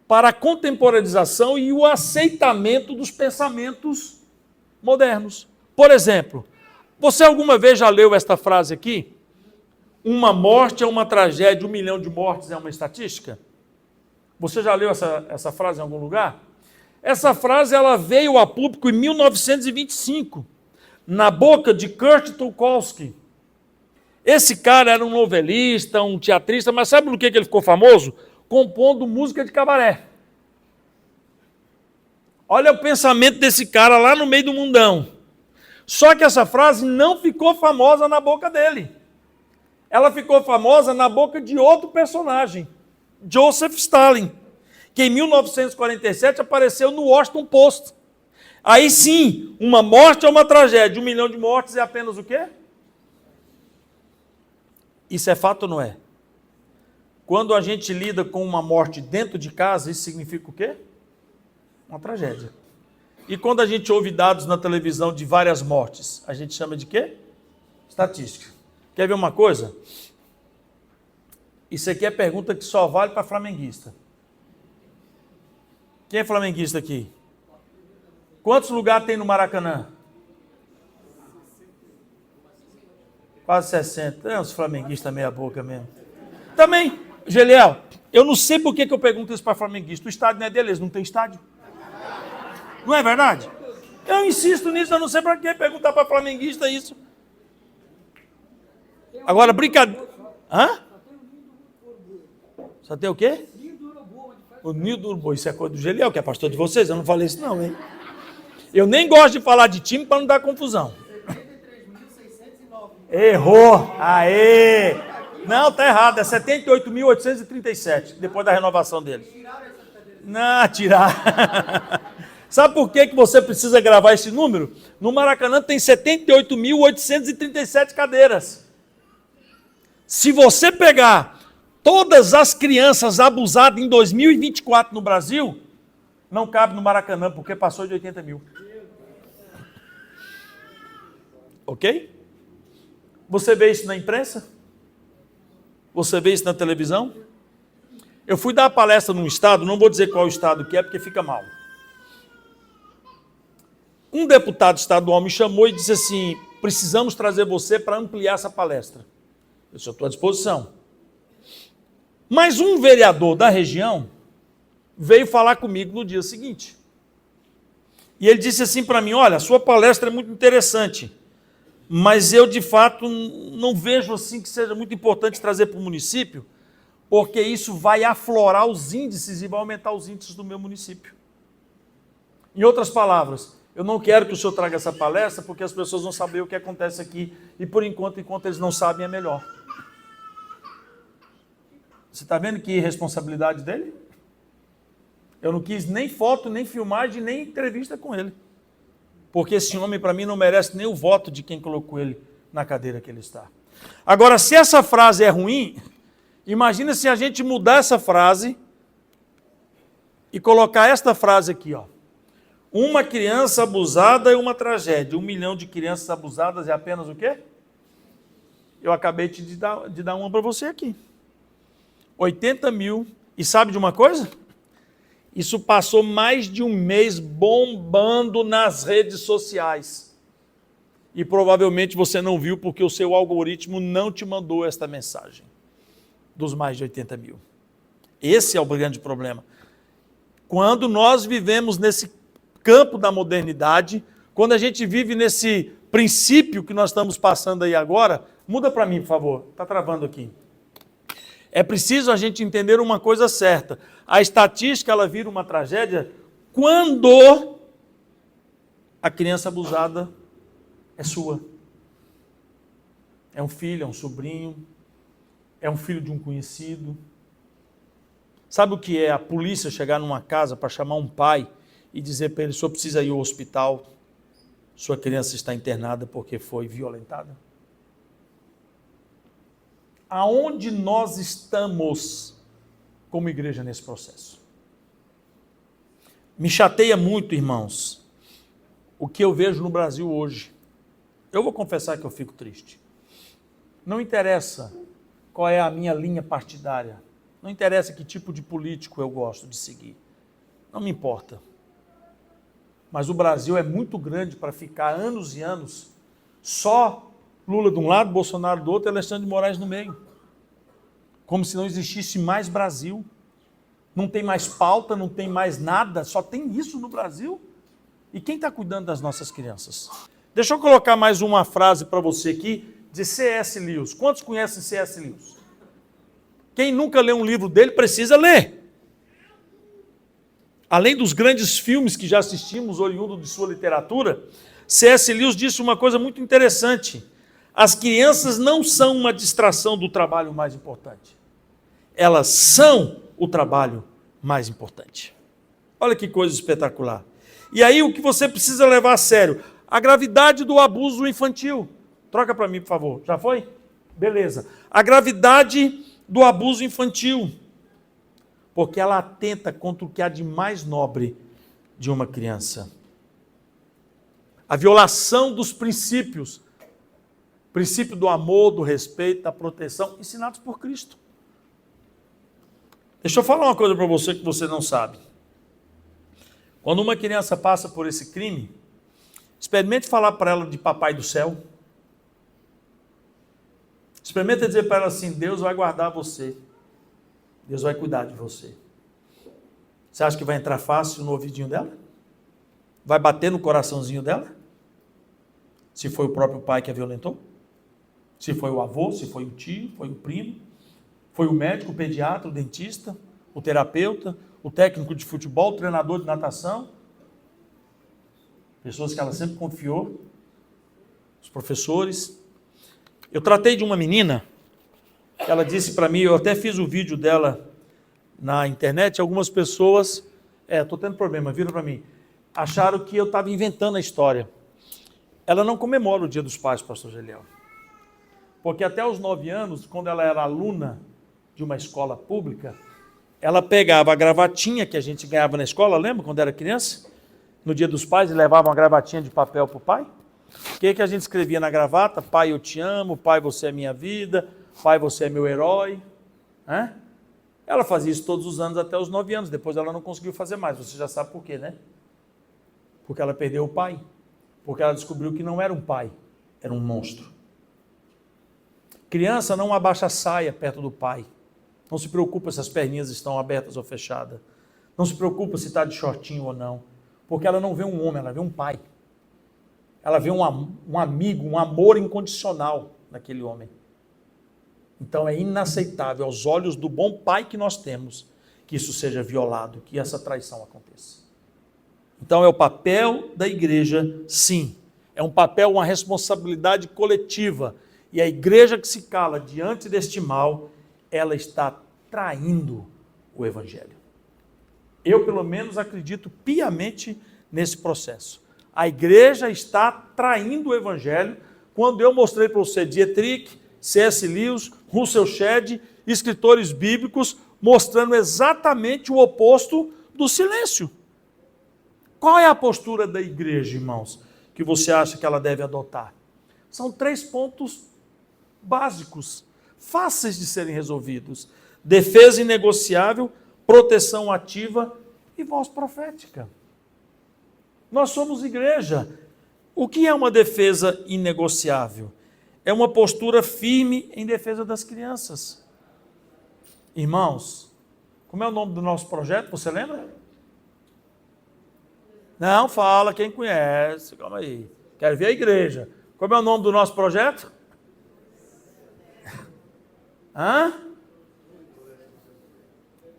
para a contemporanização e o aceitamento dos pensamentos modernos. Por exemplo, você alguma vez já leu esta frase aqui? Uma morte é uma tragédia, 1 milhão de mortes é uma estatística? Você já leu essa frase em algum lugar? Essa frase ela veio a público em 1925, na boca de Kurt Tucholsky. Esse cara era um novelista, um teatrista, mas sabe por que ele ficou famoso? Compondo música de cabaré. Olha o pensamento desse cara lá no meio do mundão. Só que essa frase não ficou famosa na boca dele. Ela ficou famosa na boca de outro personagem, Joseph Stalin, que em 1947 apareceu no Washington Post. Aí sim, uma morte é uma tragédia, 1 milhão de mortes é apenas o quê? Isso é fato ou não é? Quando a gente lida com uma morte dentro de casa, isso significa o quê? Uma tragédia. E quando a gente ouve dados na televisão de várias mortes, a gente chama de quê? Estatística. Quer ver uma coisa? Isso aqui é pergunta que só vale para flamenguista. Quem é flamenguista aqui? Quantos lugares tem no Maracanã? Quase 60. É uns flamenguistas meia boca mesmo. Também, Geliel, eu não sei por que eu pergunto isso para flamenguista. O estádio não é deles, não tem estádio. Não é verdade? Eu insisto nisso, eu não sei para que perguntar para flamenguista isso. Agora, brincadeira. Hã? Só tem o quê? O Ninho do Urubu. Isso é coisa do Geliel, que é pastor de vocês. Eu não falei isso não, hein? Eu nem gosto de falar de time para não dar confusão. 73.609. Errou! Aê! Não, tá errado. É 78.837, depois da renovação dele. Não, tirar. Sabe por que você precisa gravar esse número? No Maracanã tem 78.837 cadeiras. Se você pegar todas as crianças abusadas em 2024 no Brasil, não cabe no Maracanã, porque passou de 80 mil. Ok? Você vê isso na imprensa? Você vê isso na televisão? Eu fui dar uma palestra num estado, não vou dizer qual estado que é, porque fica mal. Um deputado estadual me chamou e disse assim, precisamos trazer você para ampliar essa palestra. Eu estou à disposição. Mas um vereador da região veio falar comigo no dia seguinte. E ele disse assim para mim, olha, a sua palestra é muito interessante, mas eu, de fato, não vejo assim que seja muito importante trazer para o município, porque isso vai aflorar os índices e vai aumentar os índices do meu município. Em outras palavras, eu não quero que o senhor traga essa palestra, porque as pessoas vão saber o que acontece aqui, e por enquanto eles não sabem, é melhor. Você está vendo que responsabilidade dele? Eu não quis nem foto, nem filmagem, nem entrevista com ele. Porque esse homem, para mim, não merece nem o voto de quem colocou ele na cadeira que ele está. Agora, se essa frase é ruim, imagina se a gente mudar essa frase e colocar esta frase aqui, ó. Uma criança abusada é uma tragédia. 1 milhão de crianças abusadas é apenas o quê? Eu acabei de dar uma para você aqui. 80 mil. E sabe de uma coisa? Isso passou mais de um mês bombando nas redes sociais. E provavelmente você não viu porque o seu algoritmo não te mandou esta mensagem. Dos mais de 80 mil. Esse é o grande problema. Quando nós vivemos nesse campo da modernidade, quando a gente vive nesse princípio que nós estamos passando aí agora, muda para mim, por favor. Está travando aqui. É preciso a gente entender uma coisa certa. A estatística, ela vira uma tragédia quando a criança abusada é sua. É um filho, é um sobrinho, é um filho de um conhecido. Sabe o que é a polícia chegar numa casa para chamar um pai e dizer para ele, o senhor precisa ir ao hospital, sua criança está internada porque foi violentada? Aonde nós estamos como igreja nesse processo? Me chateia muito, irmãos, o que eu vejo no Brasil hoje. Eu vou confessar que eu fico triste. Não interessa qual é a minha linha partidária, não interessa que tipo de político eu gosto de seguir, não me importa. Mas o Brasil é muito grande para ficar anos e anos só Lula de um lado, Bolsonaro do outro e Alexandre de Moraes no meio. Como se não existisse mais Brasil. Não tem mais pauta, não tem mais nada, só tem isso no Brasil. E quem está cuidando das nossas crianças? Deixa eu colocar mais uma frase para você aqui, de C.S. Lewis. Quantos conhecem C.S. Lewis? Quem nunca leu um livro dele precisa ler. Além dos grandes filmes que já assistimos, oriundo de sua literatura, C.S. Lewis disse uma coisa muito interessante. As crianças não são uma distração do trabalho mais importante. Elas são o trabalho mais importante. Olha que coisa espetacular. E aí o que você precisa levar a sério? A gravidade do abuso infantil. Troca para mim, por favor. Já foi? Beleza. A gravidade do abuso infantil. Porque ela atenta contra o que há de mais nobre de uma criança. A violação dos princípio do amor, do respeito, da proteção, ensinados por Cristo. Deixa eu falar uma coisa para você que você não sabe. Quando uma criança passa por esse crime, experimente falar para ela de papai do céu. Experimente dizer para ela assim: Deus vai guardar você. Deus vai cuidar de você. Você acha que vai entrar fácil no ouvidinho dela? Vai bater no coraçãozinho dela? Se foi o próprio pai que a violentou? Se foi o avô, se foi o tio, foi o primo, foi o médico, o pediatra, o dentista, o terapeuta, o técnico de futebol, o treinador de natação, pessoas que ela sempre confiou, os professores. Eu tratei de uma menina, que ela disse para mim, eu até fiz o vídeo dela na internet, algumas pessoas, estou tendo problema, viram para mim, acharam que eu estava inventando a história. Ela não comemora o Dia dos Pais, pastor Geliel, porque até os 9 anos, quando ela era aluna de uma escola pública, ela pegava a gravatinha que a gente ganhava na escola, lembra quando era criança? No Dia dos Pais, e levava uma gravatinha de papel para o pai. O que a gente escrevia na gravata? Pai, eu te amo, pai, você é minha vida, pai, você é meu herói. Ela fazia isso todos os anos até os 9 anos, depois ela não conseguiu fazer mais, você já sabe por quê, né? Porque ela perdeu o pai, porque ela descobriu que não era um pai, era um monstro. Criança não abaixa a saia perto do pai. Não se preocupa se as perninhas estão abertas ou fechadas. Não se preocupa se está de shortinho ou não. Porque ela não vê um homem, ela vê um pai. Ela vê um amigo, um amor incondicional naquele homem. Então é inaceitável aos olhos do bom pai que nós temos que isso seja violado, que essa traição aconteça. Então é o papel da igreja, sim. É um papel, uma responsabilidade coletiva. E a igreja que se cala diante deste mal, ela está traindo o evangelho. Eu, pelo menos, acredito piamente nesse processo. A igreja está traindo o evangelho quando eu mostrei para você Dietrich, C.S. Lewis, Russell Shedd, escritores bíblicos, mostrando exatamente o oposto do silêncio. Qual é a postura da igreja, irmãos, que você acha que ela deve adotar? São 3 pontos básicos, fáceis de serem resolvidos: defesa inegociável, proteção ativa e voz profética. Nós somos igreja. O que é uma defesa inegociável? É uma postura firme em defesa das crianças. Irmãos, como é o nome do nosso projeto, você lembra? Não, fala quem conhece, calma aí. Quero ver a igreja. Como é o nome do nosso projeto?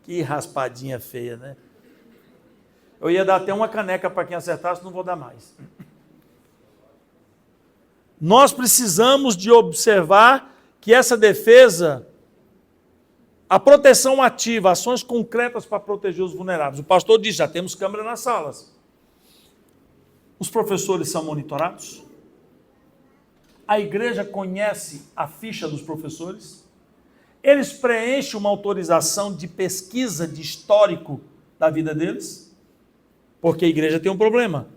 Que raspadinha feia, né? Eu ia dar até uma caneca para quem acertasse, não vou dar mais. Nós precisamos de observar que essa defesa, a proteção ativa, ações concretas para proteger os vulneráveis. O pastor diz, já temos câmera nas salas. Os professores são monitorados? A igreja conhece a ficha dos professores? Eles preenchem uma autorização de pesquisa de histórico da vida deles? Porque a igreja tem um problema.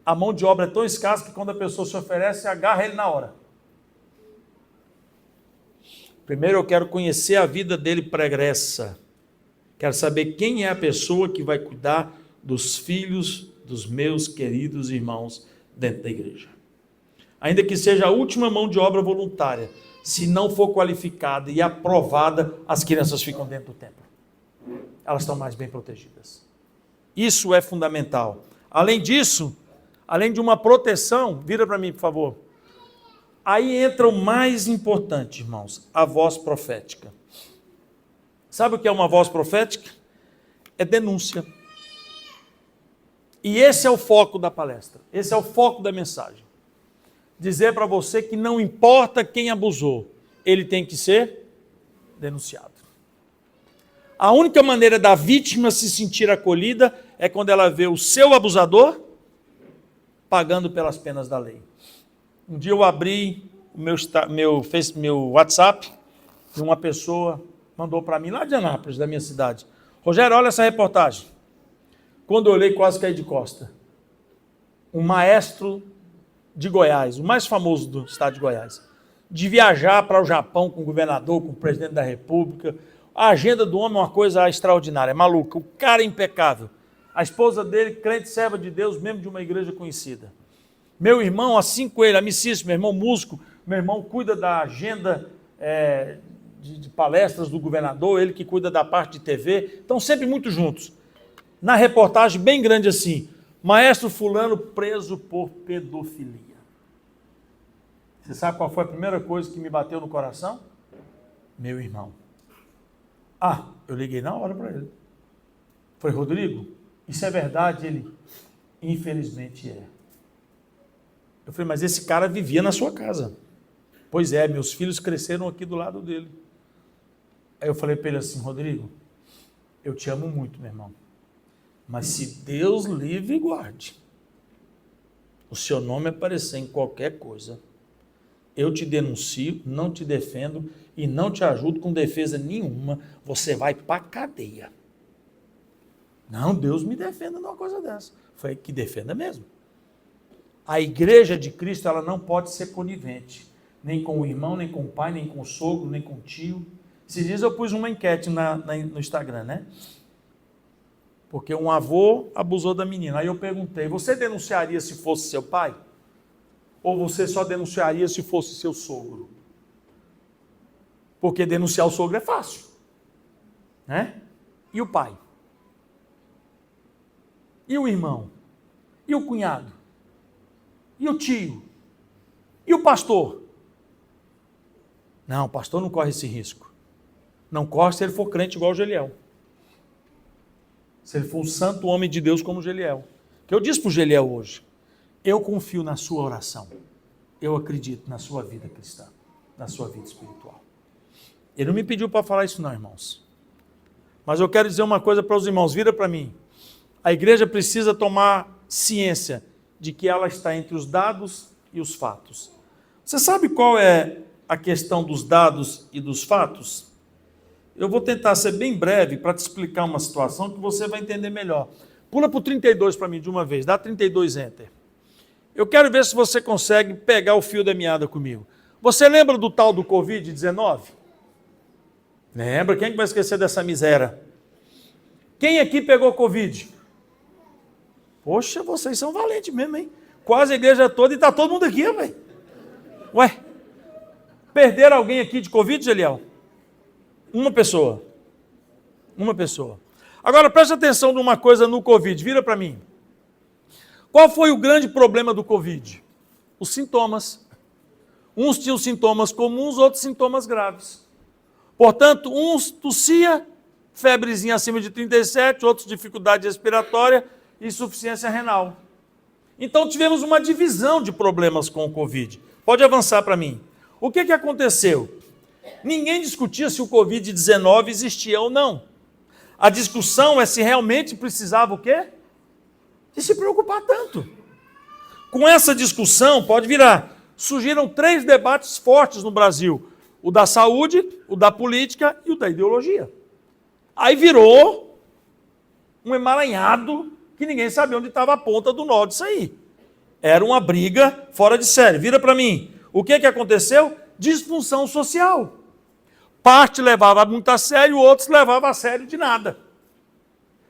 A mão de obra é tão escassa que quando a pessoa se oferece, agarra ele na hora. Primeiro eu quero conhecer a vida dele pregressa. Quero saber quem é a pessoa que vai cuidar dos filhos dos meus queridos irmãos dentro da igreja. Ainda que seja a última mão de obra voluntária, se não for qualificada e aprovada, as crianças ficam dentro do templo. Elas estão mais bem protegidas. Isso é fundamental. Além disso, além de uma proteção, vira para mim, por favor. Aí entra o mais importante, irmãos, a voz profética. Sabe o que é uma voz profética? É denúncia. E esse é o foco da palestra, esse é o foco da mensagem. Dizer para você que não importa quem abusou, ele tem que ser denunciado. A única maneira da vítima se sentir acolhida é quando ela vê o seu abusador pagando pelas penas da lei. Um dia eu abri o meu WhatsApp e uma pessoa mandou para mim, lá de Anápolis, da minha cidade: Rogério, olha essa reportagem. Quando eu olhei, quase caí de costa. Um maestro de Goiás, o mais famoso do estado de Goiás, de viajar para o Japão com o governador, com o presidente da República, A agenda do homem é uma coisa extraordinária, é maluca. O cara é impecável. A esposa dele, crente, serva de Deus, membro de uma igreja conhecida. Meu irmão, assim com ele, amicíssimo, meu irmão músico, meu irmão cuida da agenda de palestras do governador, ele que cuida da parte de TV, estão sempre muito juntos. Na reportagem bem grande assim, maestro fulano preso por pedofilia. Você sabe qual foi a primeira coisa que me bateu no coração? Meu irmão. Eu liguei na hora para ele. Falei, Rodrigo, isso é verdade? Ele, infelizmente é. Eu falei, mas esse cara vivia na sua casa. Pois é, meus filhos cresceram aqui do lado dele. Aí eu falei para ele assim, Rodrigo, eu te amo muito, meu irmão. Mas se Deus livre e guarde, o seu nome aparecer em qualquer coisa, eu te denuncio, não te defendo e não te ajudo com defesa nenhuma, você vai para a cadeia. Não, Deus me defenda numa coisa dessa. Foi que defenda mesmo. A igreja de Cristo, ela não pode ser conivente, nem com o irmão, nem com o pai, nem com o sogro, nem com o tio. Esses dias eu pus uma enquete no Instagram, né? Porque um avô abusou da menina. Aí eu perguntei, você denunciaria se fosse seu pai? Ou você só denunciaria se fosse seu sogro? Porque denunciar o sogro é fácil, né? E o pai? E o irmão? E o cunhado? E o tio? E o pastor? Não, o pastor não corre esse risco. Não corre se ele for crente igual o Geliel. Se ele for um santo homem de Deus como o Geliel. Que eu disse para o Geliel hoje, eu confio na sua oração. Eu acredito na sua vida cristã, na sua vida espiritual. Ele não me pediu para falar isso não, irmãos. Mas eu quero dizer uma coisa para os irmãos, vira para mim. A igreja precisa tomar ciência de que ela está entre os dados e os fatos. Você sabe qual é a questão dos dados e dos fatos? Eu vou tentar ser bem breve para te explicar uma situação que você vai entender melhor. Pula para o 32 para mim de uma vez, dá 32 enter. Eu quero ver se você consegue pegar o fio da meada comigo. Você lembra do tal do Covid-19? Lembra? Quem vai esquecer dessa miséria? Quem aqui pegou Covid? Poxa, vocês são valentes mesmo, hein? Quase a igreja toda e está todo mundo aqui, velho. Ué, perderam alguém aqui de Covid, Geliel? Uma pessoa. Uma pessoa. Agora, preste atenção numa coisa no Covid, vira para mim. Qual foi o grande problema do Covid? Os sintomas. Uns tinham sintomas comuns, outros sintomas graves. Portanto, uns tossia, febrezinha acima de 37, outros dificuldade respiratória e insuficiência renal. Então, tivemos uma divisão de problemas com o Covid. Pode avançar para mim. O que aconteceu? Ninguém discutia se o Covid-19 existia ou não. A discussão é se realmente precisava o quê? De se preocupar tanto. Com essa discussão, pode virar, surgiram 3 debates fortes no Brasil. O da saúde, o da política e o da ideologia. Aí virou um emaranhado que ninguém sabia onde estava a ponta do nó disso aí. Era uma briga fora de série. Vira para mim. O que aconteceu? Disfunção social. Parte levava muito a sério, outros levavam a sério de nada.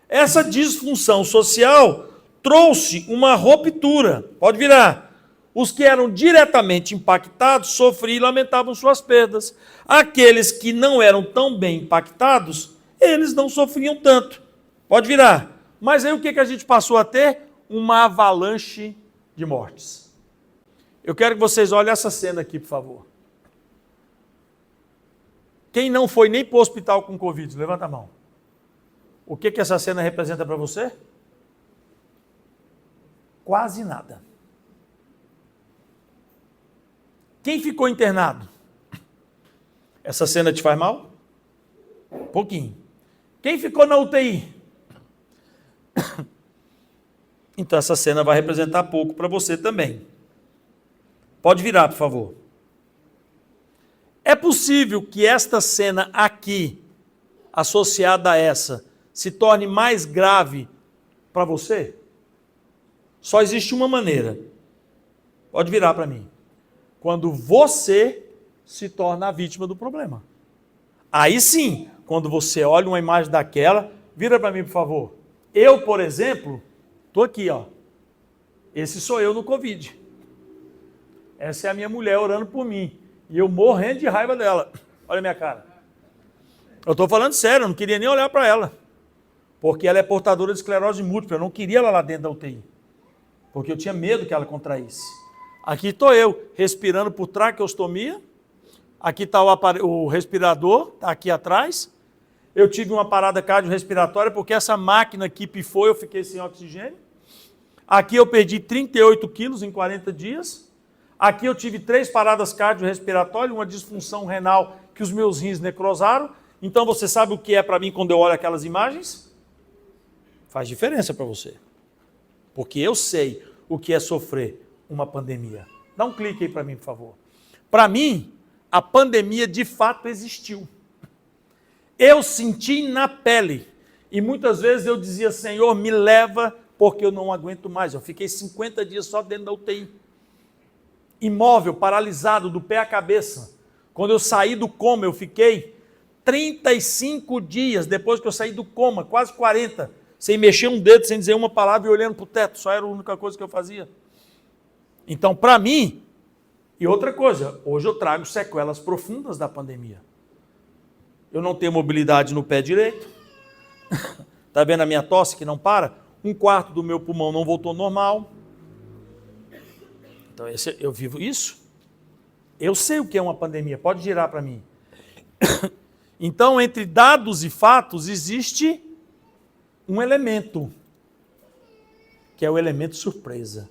Essa disfunção social trouxe uma ruptura. Pode virar. Os que eram diretamente impactados sofriam e lamentavam suas perdas. Aqueles que não eram tão bem impactados, eles não sofriam tanto. Pode virar. Mas aí o que a gente passou a ter? Uma avalanche de mortes. Eu quero que vocês olhem essa cena aqui, por favor. Quem não foi nem para o hospital com Covid, levanta a mão. O que essa cena representa para você? Quase nada. Quem ficou internado? Essa cena te faz mal? Pouquinho. Quem ficou na UTI? Então essa cena vai representar pouco para você também. Pode virar, por favor. É possível que esta cena aqui, associada a essa, se torne mais grave para você? Só existe uma maneira. Pode virar para mim. Quando você se torna a vítima do problema. Aí sim, quando você olha uma imagem daquela, vira para mim, por favor. Eu, por exemplo, estou aqui, ó. Esse sou eu no Covid. Essa é a minha mulher orando por mim. E eu morrendo de raiva dela. Olha a minha cara. Eu estou falando sério, eu não queria nem olhar para ela. Porque ela é portadora de esclerose múltipla. Eu não queria ela lá dentro da UTI. Porque eu tinha medo que ela contraísse. Aqui estou eu, respirando por traqueostomia. Aqui está o respirador, está aqui atrás. Eu tive uma parada cardiorrespiratória porque essa máquina aqui pifou, eu fiquei sem oxigênio. Aqui eu perdi 38 quilos em 40 dias. Aqui eu tive 3 paradas cardiorrespiratórias, uma disfunção renal que os meus rins necrosaram. Então você sabe o que é para mim quando eu olho aquelas imagens? Faz diferença para você. Porque eu sei o que é sofrer uma pandemia. Dá um clique aí para mim, por favor. Para mim, a pandemia de fato existiu. Eu senti na pele. E muitas vezes eu dizia, Senhor, me leva porque eu não aguento mais. Eu fiquei 50 dias só dentro da UTI. Imóvel, paralisado, do pé à cabeça. Quando eu saí do coma, eu fiquei 35 dias depois que eu saí do coma, quase 40, sem mexer um dedo, sem dizer uma palavra e olhando para o teto. Só era a única coisa que eu fazia. Então, para mim, e outra coisa, hoje eu trago sequelas profundas da pandemia. Eu não tenho mobilidade no pé direito. Está vendo a minha tosse que não para? 1/4 do meu pulmão não voltou normal. Então, eu vivo isso. Eu sei o que é uma pandemia, pode girar para mim. Então, entre dados e fatos, existe um elemento, que é o elemento surpresa.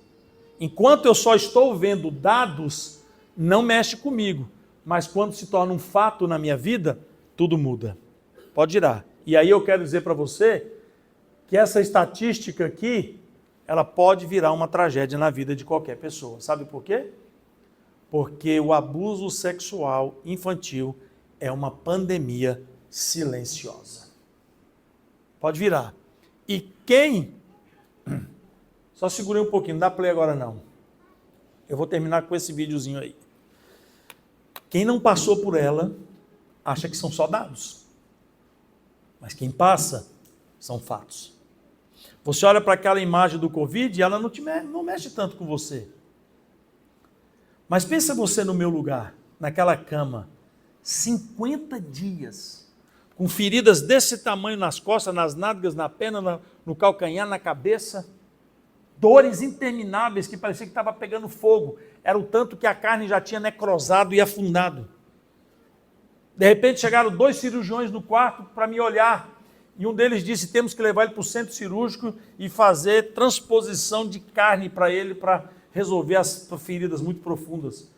Enquanto eu só estou vendo dados, não mexe comigo. Mas quando se torna um fato na minha vida, tudo muda. Pode girar. E aí eu quero dizer para você que essa estatística aqui, ela pode virar uma tragédia na vida de qualquer pessoa. Sabe por quê? Porque o abuso sexual infantil é uma pandemia silenciosa. Pode virar. E quem... Só segurei um pouquinho, não dá play agora não. Eu vou terminar com esse videozinho aí. Quem não passou por ela, acha que são só dados. Mas quem passa, são fatos. Você olha para aquela imagem do Covid e ela não mexe tanto com você. Mas pensa você no meu lugar, naquela cama, 50 dias, com feridas desse tamanho nas costas, nas nádegas, na perna, no calcanhar, na cabeça, dores intermináveis que parecia que estava pegando fogo. Era o tanto que a carne já tinha necrosado e afundado. De repente chegaram 2 cirurgiões no quarto para me olhar. E um deles disse, temos que levar ele para o centro cirúrgico e fazer transposição de carne para ele, para resolver as feridas muito profundas.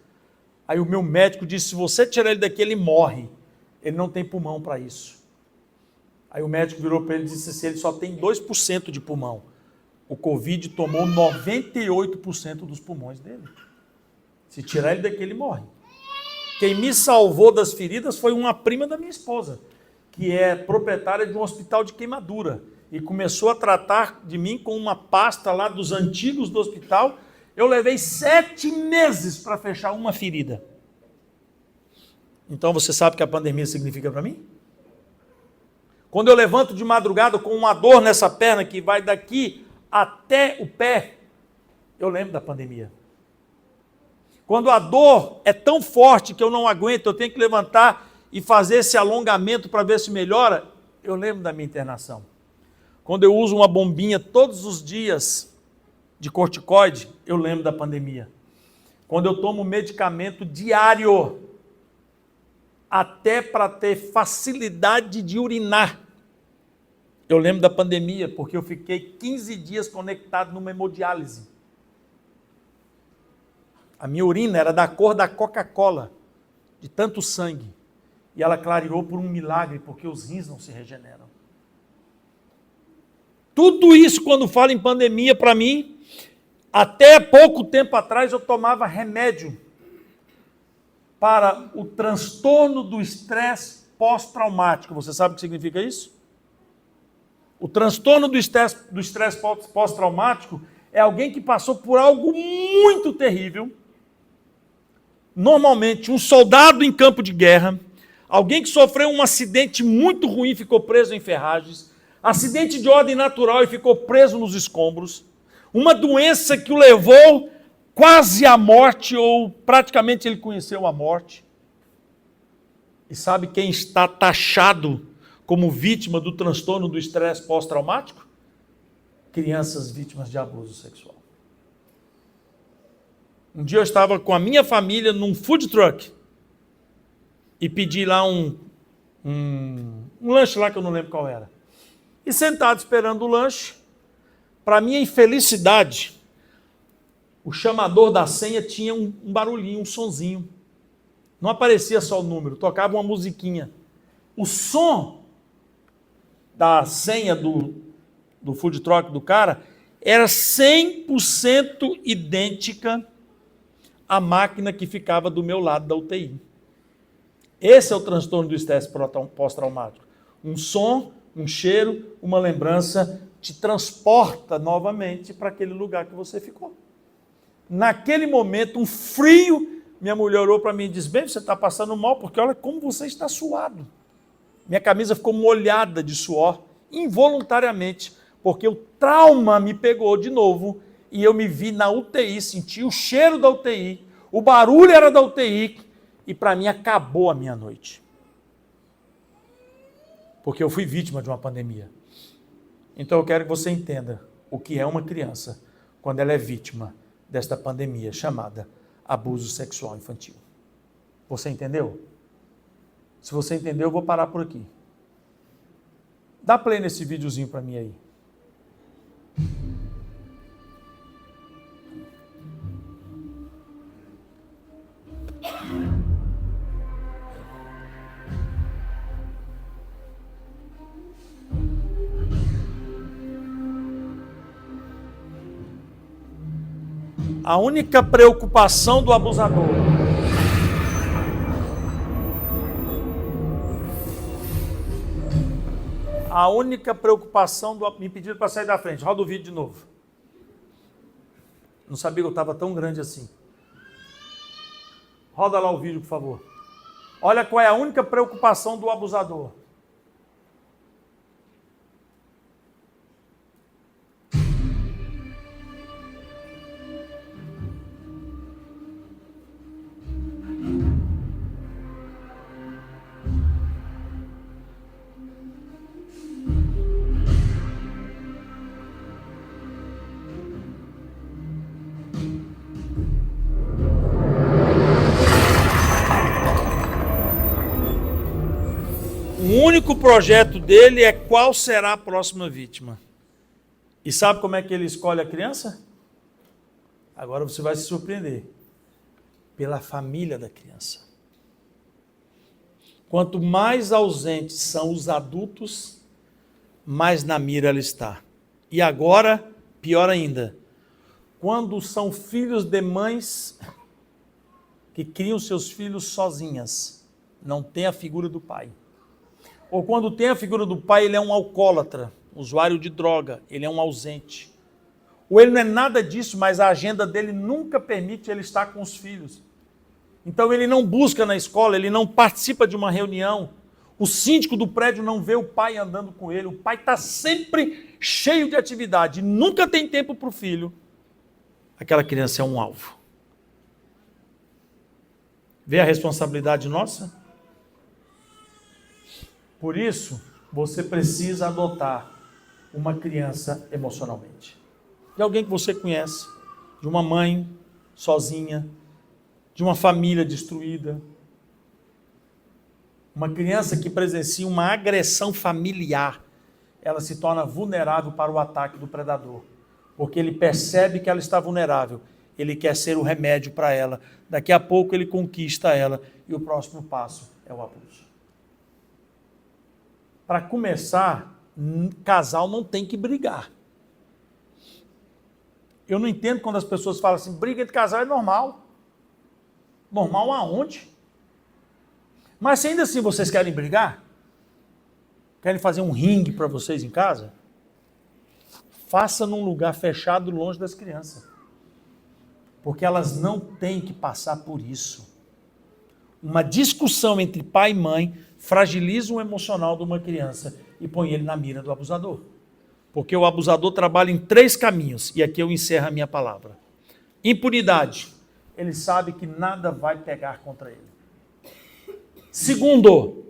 Aí o meu médico disse, se você tirar ele daqui, ele morre. Ele não tem pulmão para isso. Aí o médico virou para ele e disse assim, ele só tem 2% de pulmão. O Covid tomou 98% dos pulmões dele. Se tirar ele daqui, ele morre. Quem me salvou das feridas foi uma prima da minha esposa, que é proprietária de um hospital de queimadura, e começou a tratar de mim com uma pasta lá dos antigos do hospital. Eu levei 7 meses para fechar uma ferida. Então você sabe o que a pandemia significa para mim? Quando eu levanto de madrugada com uma dor nessa perna que vai daqui até o pé, eu lembro da pandemia. Quando a dor é tão forte que eu não aguento, eu tenho que levantar e fazer esse alongamento para ver se melhora, eu lembro da minha internação. Quando eu uso uma bombinha todos os dias de corticoide, eu lembro da pandemia. Quando eu tomo medicamento diário, até para ter facilidade de urinar, eu lembro da pandemia, porque eu fiquei 15 dias conectado numa hemodiálise. A minha urina era da cor da Coca-Cola, de tanto sangue. E ela clareou por um milagre, porque os rins não se regeneram. Tudo isso, quando falo em pandemia, para mim, até pouco tempo atrás eu tomava remédio para o transtorno do estresse pós-traumático. Você sabe o que significa isso? O transtorno do estresse pós-traumático é alguém que passou por algo muito terrível. Normalmente, um soldado em campo de guerra, Alguém que sofreu um acidente muito ruim e ficou preso em ferragens, acidente de ordem natural e ficou preso nos escombros, uma doença que o levou quase à morte, ou praticamente ele conheceu a morte. E sabe quem está taxado como vítima do transtorno do estresse pós-traumático? Crianças vítimas de abuso sexual. Um dia eu estava com a minha família num food truck e pedi lá um lanche lá que eu não lembro qual era. E sentado esperando o lanche, para minha infelicidade, o chamador da senha tinha um barulhinho, um sonzinho. Não aparecia só o número, tocava uma musiquinha. O som da senha do food truck do cara era 100% idêntica à máquina que ficava do meu lado da UTI. Esse é o transtorno do estresse pós-traumático. Um som, um cheiro, uma lembrança te transporta novamente para aquele lugar que você ficou. Naquele momento, um frio, minha mulher olhou para mim e disse: bem, você está passando mal porque olha como você está suado. Minha camisa ficou molhada de suor, involuntariamente, porque o trauma me pegou de novo e eu me vi na UTI, senti o cheiro da UTI, o barulho era da UTI e para mim acabou a minha noite. Porque eu fui vítima de uma pandemia. Então eu quero que você entenda o que é uma criança quando ela é vítima desta pandemia chamada abuso sexual infantil. Você entendeu? Se você entendeu, eu vou parar por aqui. Dá play nesse videozinho para mim aí. A única preocupação do abusador me pediram para sair da frente. Roda o vídeo de novo. Não sabia que eu estava tão grande assim. Roda lá o vídeo, por favor. Olha qual é a única preocupação do abusador. O único projeto dele é qual será a próxima vítima. E sabe como é que ele escolhe a criança? Agora você vai se surpreender. Pela família da criança. Quanto mais ausentes são os adultos, mais na mira ela está. E agora, pior ainda, quando são filhos de mães que criam seus filhos sozinhas, não tem a figura do pai. Ou quando tem a figura do pai, ele é um alcoólatra, usuário de droga, ele é um ausente. Ou ele não é nada disso, mas a agenda dele nunca permite ele estar com os filhos. Então ele não busca na escola, ele não participa de uma reunião. O síndico do prédio não vê o pai andando com ele. O pai está sempre cheio de atividade, nunca tem tempo para o filho. Aquela criança é um alvo. Vê a responsabilidade nossa? Por isso, você precisa adotar uma criança emocionalmente. De alguém que você conhece, de uma mãe sozinha, de uma família destruída. Uma criança que presencia uma agressão familiar, ela se torna vulnerável para o ataque do predador. Porque ele percebe que ela está vulnerável, ele quer ser o remédio para ela. Daqui a pouco ele conquista ela e o próximo passo é o abuso. Para começar, casal não tem que brigar. Eu não entendo quando as pessoas falam assim, briga entre casal é normal. Normal aonde? Mas se ainda assim vocês querem brigar, querem fazer um ringue para vocês em casa, faça num lugar fechado, longe das crianças. Porque elas não têm que passar por isso. uma discussão entre pai e mãe fragiliza o emocional de uma criança e põe ele na mira do abusador. Porque o abusador trabalha em 3 caminhos, e aqui eu encerro a minha palavra. Impunidade. Ele sabe que nada vai pegar contra ele. Segundo,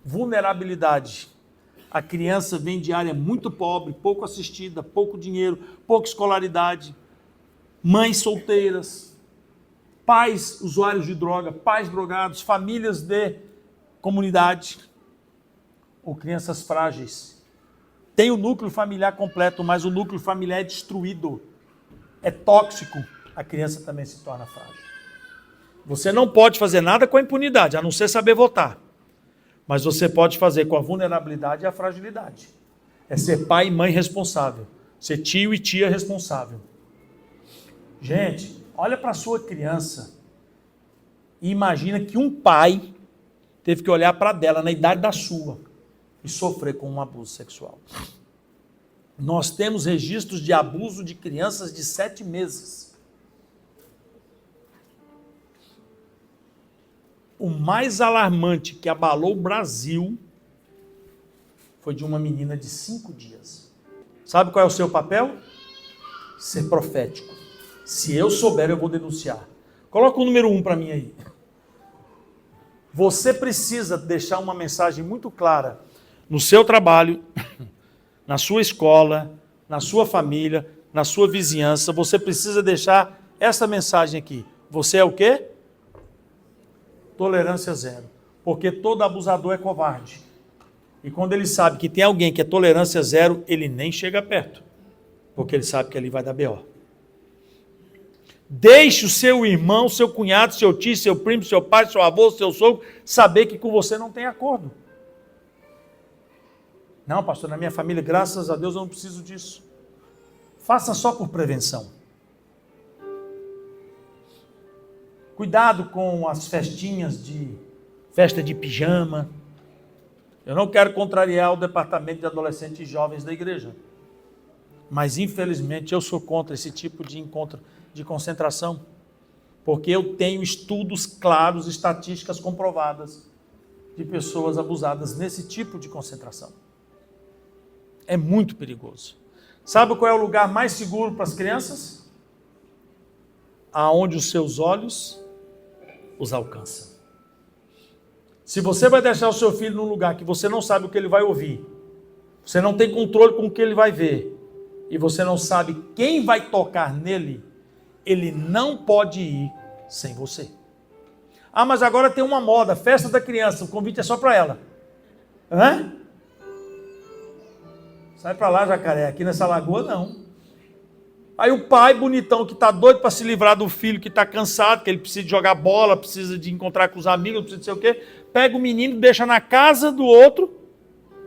vulnerabilidade. A criança vem de área muito pobre, pouco assistida, pouco dinheiro, pouca escolaridade, mães solteiras, pais usuários de droga, pais drogados, famílias de comunidade, ou crianças frágeis. Tem o núcleo familiar completo, mas o núcleo familiar é destruído, é tóxico, a criança também se torna frágil. Você não pode fazer nada com a impunidade, a não ser saber votar. Mas você pode fazer com a vulnerabilidade e a fragilidade. É ser pai e mãe responsável, ser tio e tia responsável. Gente, olha para a sua criança e imagina que um pai teve que olhar para dela na idade da sua e sofrer com um abuso sexual. Nós temos registros de abuso de crianças de 7 meses. O mais alarmante que abalou o Brasil foi de uma menina de 5 dias. Sabe qual é o seu papel? Ser profético. Se eu souber, eu vou denunciar. Coloca o número 1 para mim aí. Você precisa deixar uma mensagem muito clara no seu trabalho, na sua escola, na sua família, na sua vizinhança. Você precisa deixar essa mensagem aqui. Você é o quê? Tolerância zero. Porque todo abusador é covarde. E quando ele sabe que tem alguém que é tolerância zero, ele nem chega perto. Porque ele sabe que ali vai dar B.O. Deixe o seu irmão, seu cunhado, seu tio, seu primo, seu pai, seu avô, seu sogro, saber que com você não tem acordo. Não, pastor, na minha família, graças a Deus, eu não preciso disso. Faça só por prevenção. Cuidado com as festinhas festa de pijama. Eu não quero contrariar o departamento de adolescentes e jovens da igreja. Mas, infelizmente, eu sou contra esse tipo de encontro de concentração. Porque eu tenho estudos claros, estatísticas comprovadas de pessoas abusadas nesse tipo de concentração. É muito perigoso. Sabe qual é o lugar mais seguro para as crianças? Aonde os seus olhos os alcançam. Se você vai deixar o seu filho num lugar que você não sabe o que ele vai ouvir, você não tem controle com o que ele vai ver, e você não sabe quem vai tocar nele, ele não pode ir sem você. Ah, mas agora tem uma moda, festa da criança, o convite é só para ela. Hã? Sai para lá, jacaré, aqui nessa lagoa não. Aí o pai bonitão que está doido para se livrar do filho, que está cansado, que ele precisa de jogar bola, precisa de encontrar com os amigos, precisa de sei o quê, pega o menino, deixa na casa do outro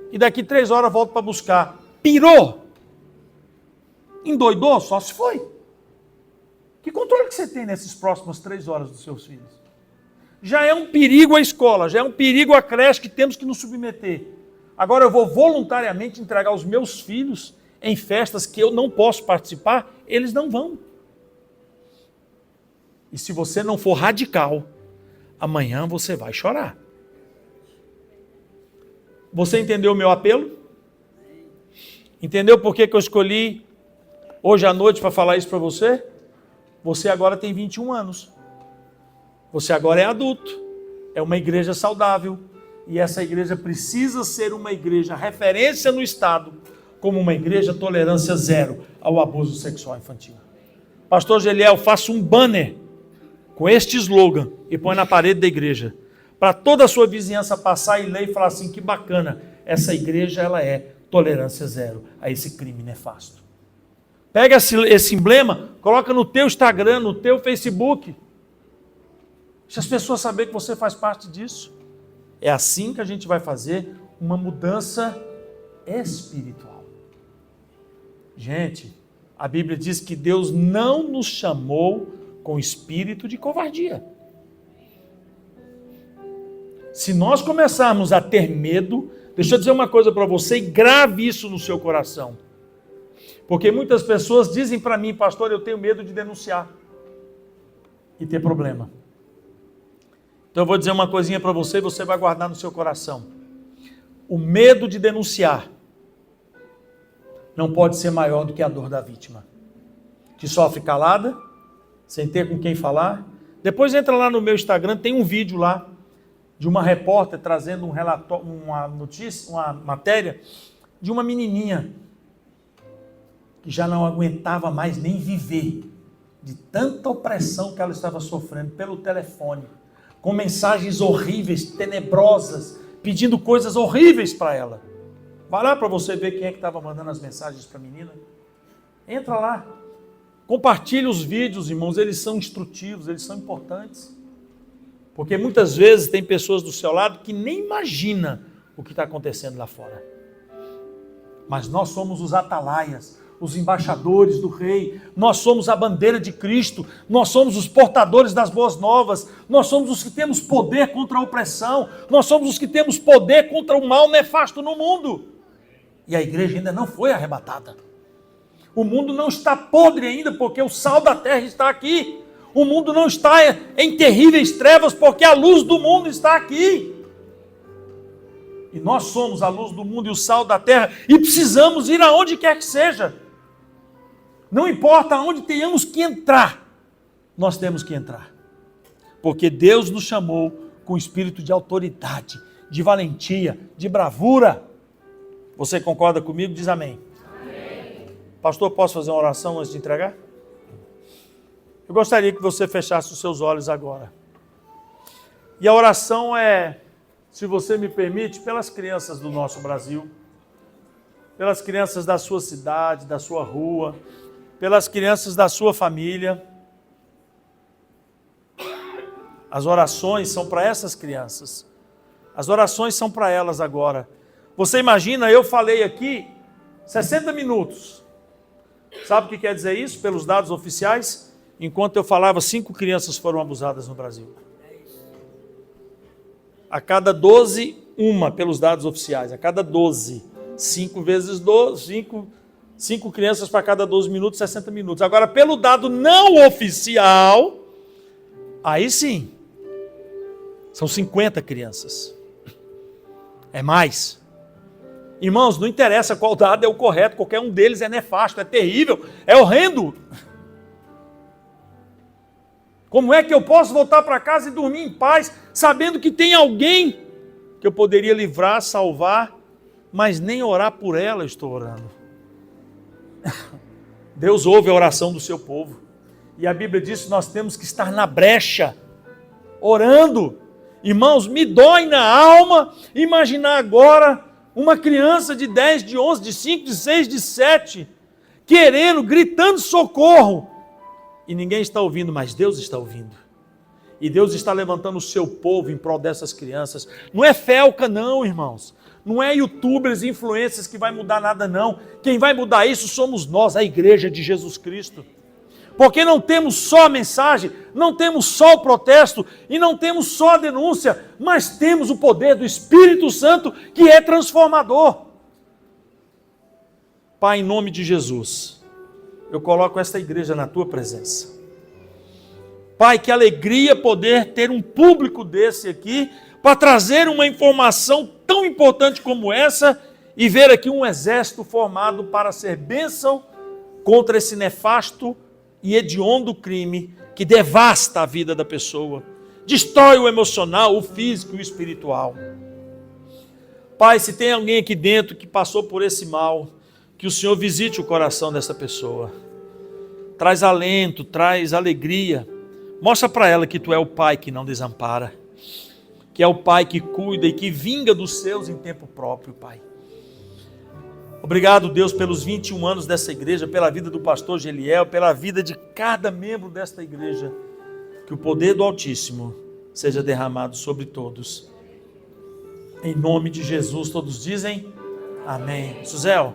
e daqui 3 horas volta para buscar. Pirou? Endoidou? Só se foi. Que controle que você tem nessas próximas 3 horas dos seus filhos? Já é um perigo a escola, já é um perigo a creche que temos que nos submeter. Agora eu vou voluntariamente entregar os meus filhos em festas que eu não posso participar, eles não vão. E se você não for radical, amanhã você vai chorar. Você entendeu o meu apelo? Entendeu por que eu escolhi hoje à noite para falar isso para você? Você agora tem 21 anos. Você agora é adulto. É uma igreja saudável. E essa igreja precisa ser uma igreja referência no Estado, como uma igreja tolerância zero ao abuso sexual infantil. Pastor Geliel, faça um banner com este slogan e põe na parede da igreja, para toda a sua vizinhança passar e ler e falar assim, que bacana, essa igreja ela é tolerância zero a esse crime nefasto. Pega esse emblema, coloca no teu Instagram, no teu Facebook, deixa as pessoas saberem que você faz parte disso. É assim que a gente vai fazer uma mudança espiritual. Gente, a Bíblia diz que Deus não nos chamou com espírito de covardia. Se nós começarmos a ter medo, deixa eu dizer uma coisa para você e grave isso no seu coração. Porque muitas pessoas dizem para mim, pastor, eu tenho medo de denunciar e ter problema. Então eu vou dizer uma coisinha para você e você vai guardar no seu coração. O medo de denunciar não pode ser maior do que a dor da vítima, que sofre calada, sem ter com quem falar. Depois entra lá no meu Instagram, tem um vídeo lá de uma repórter trazendo um relatório, uma notícia, uma matéria de uma menininha que já não aguentava mais nem viver, de tanta opressão que ela estava sofrendo pelo telefone, com mensagens horríveis, tenebrosas, pedindo coisas horríveis para ela. Vai lá para você ver quem é que estava mandando as mensagens para a menina. Entra lá. Compartilhe os vídeos, irmãos, eles são instrutivos, eles são importantes. Porque muitas vezes tem pessoas do seu lado que nem imagina o que está acontecendo lá fora. Mas nós somos os atalaias, os embaixadores do rei, nós somos a bandeira de Cristo, nós somos os portadores das boas novas, nós somos os que temos poder contra a opressão, nós somos os que temos poder contra o mal nefasto no mundo. E a igreja ainda não foi arrebatada. O mundo não está podre ainda, porque o sal da terra está aqui. O mundo não está em terríveis trevas, porque a luz do mundo está aqui. E nós somos a luz do mundo e o sal da terra, e precisamos ir aonde quer que seja. Não importa aonde tenhamos que entrar, nós temos que entrar. Porque Deus nos chamou com espírito de autoridade, de valentia, de bravura. Você concorda comigo? Diz amém. Amém. Pastor, posso fazer uma oração antes de entregar? Eu gostaria que você fechasse os seus olhos agora. E a oração é, se você me permite, pelas crianças do nosso Brasil, pelas crianças da sua cidade, da sua rua, pelas crianças da sua família. As orações são para essas crianças. As orações são para elas agora. Você imagina, eu falei aqui 60 minutos. Sabe o que quer dizer isso? Pelos dados oficiais, enquanto eu falava, 5 crianças foram abusadas no Brasil. A cada 12, uma, pelos dados oficiais. A cada 12. 5 vezes 12, 5 crianças para cada 12 minutos, 60 minutos. Agora, pelo dado não oficial, aí sim, são 50 crianças. É mais. Irmãos, não interessa qual dado é o correto, qualquer um deles é nefasto, é terrível, é horrendo. Como é que eu posso voltar para casa e dormir em paz, sabendo que tem alguém que eu poderia livrar, salvar, mas nem orar por ela eu estou orando? Deus ouve a oração do seu povo. E a Bíblia diz que nós temos que estar na brecha, orando. Irmãos, me dói na alma imaginar agora uma criança de 10, de 11, de 5, de 6, de 7, querendo, gritando socorro. E ninguém está ouvindo, mas Deus está ouvindo. E Deus está levantando o seu povo em prol dessas crianças. Não é Felca não, irmãos. Não é youtubers, influencers que vai mudar nada não. Quem vai mudar isso somos nós, a igreja de Jesus Cristo. Porque não temos só a mensagem, não temos só o protesto e não temos só a denúncia, mas temos o poder do Espírito Santo que é transformador. Pai, em nome de Jesus, eu coloco esta igreja na tua presença. Pai, que alegria poder ter um público desse aqui para trazer uma informação tão importante como essa e ver aqui um exército formado para ser bênção contra esse nefasto e hediondo crime que devasta a vida da pessoa, destrói o emocional, o físico e o espiritual. Pai, se tem alguém aqui dentro que passou por esse mal, que o Senhor visite o coração dessa pessoa, traz alento, traz alegria, mostra para ela que tu é o Pai que não desampara, que é o Pai que cuida e que vinga dos seus em tempo próprio, Pai. Obrigado, Deus, pelos 21 anos dessa igreja, pela vida do pastor Geliel, pela vida de cada membro desta igreja. Que o poder do Altíssimo seja derramado sobre todos. Em nome de Jesus, todos dizem amém. Suzel.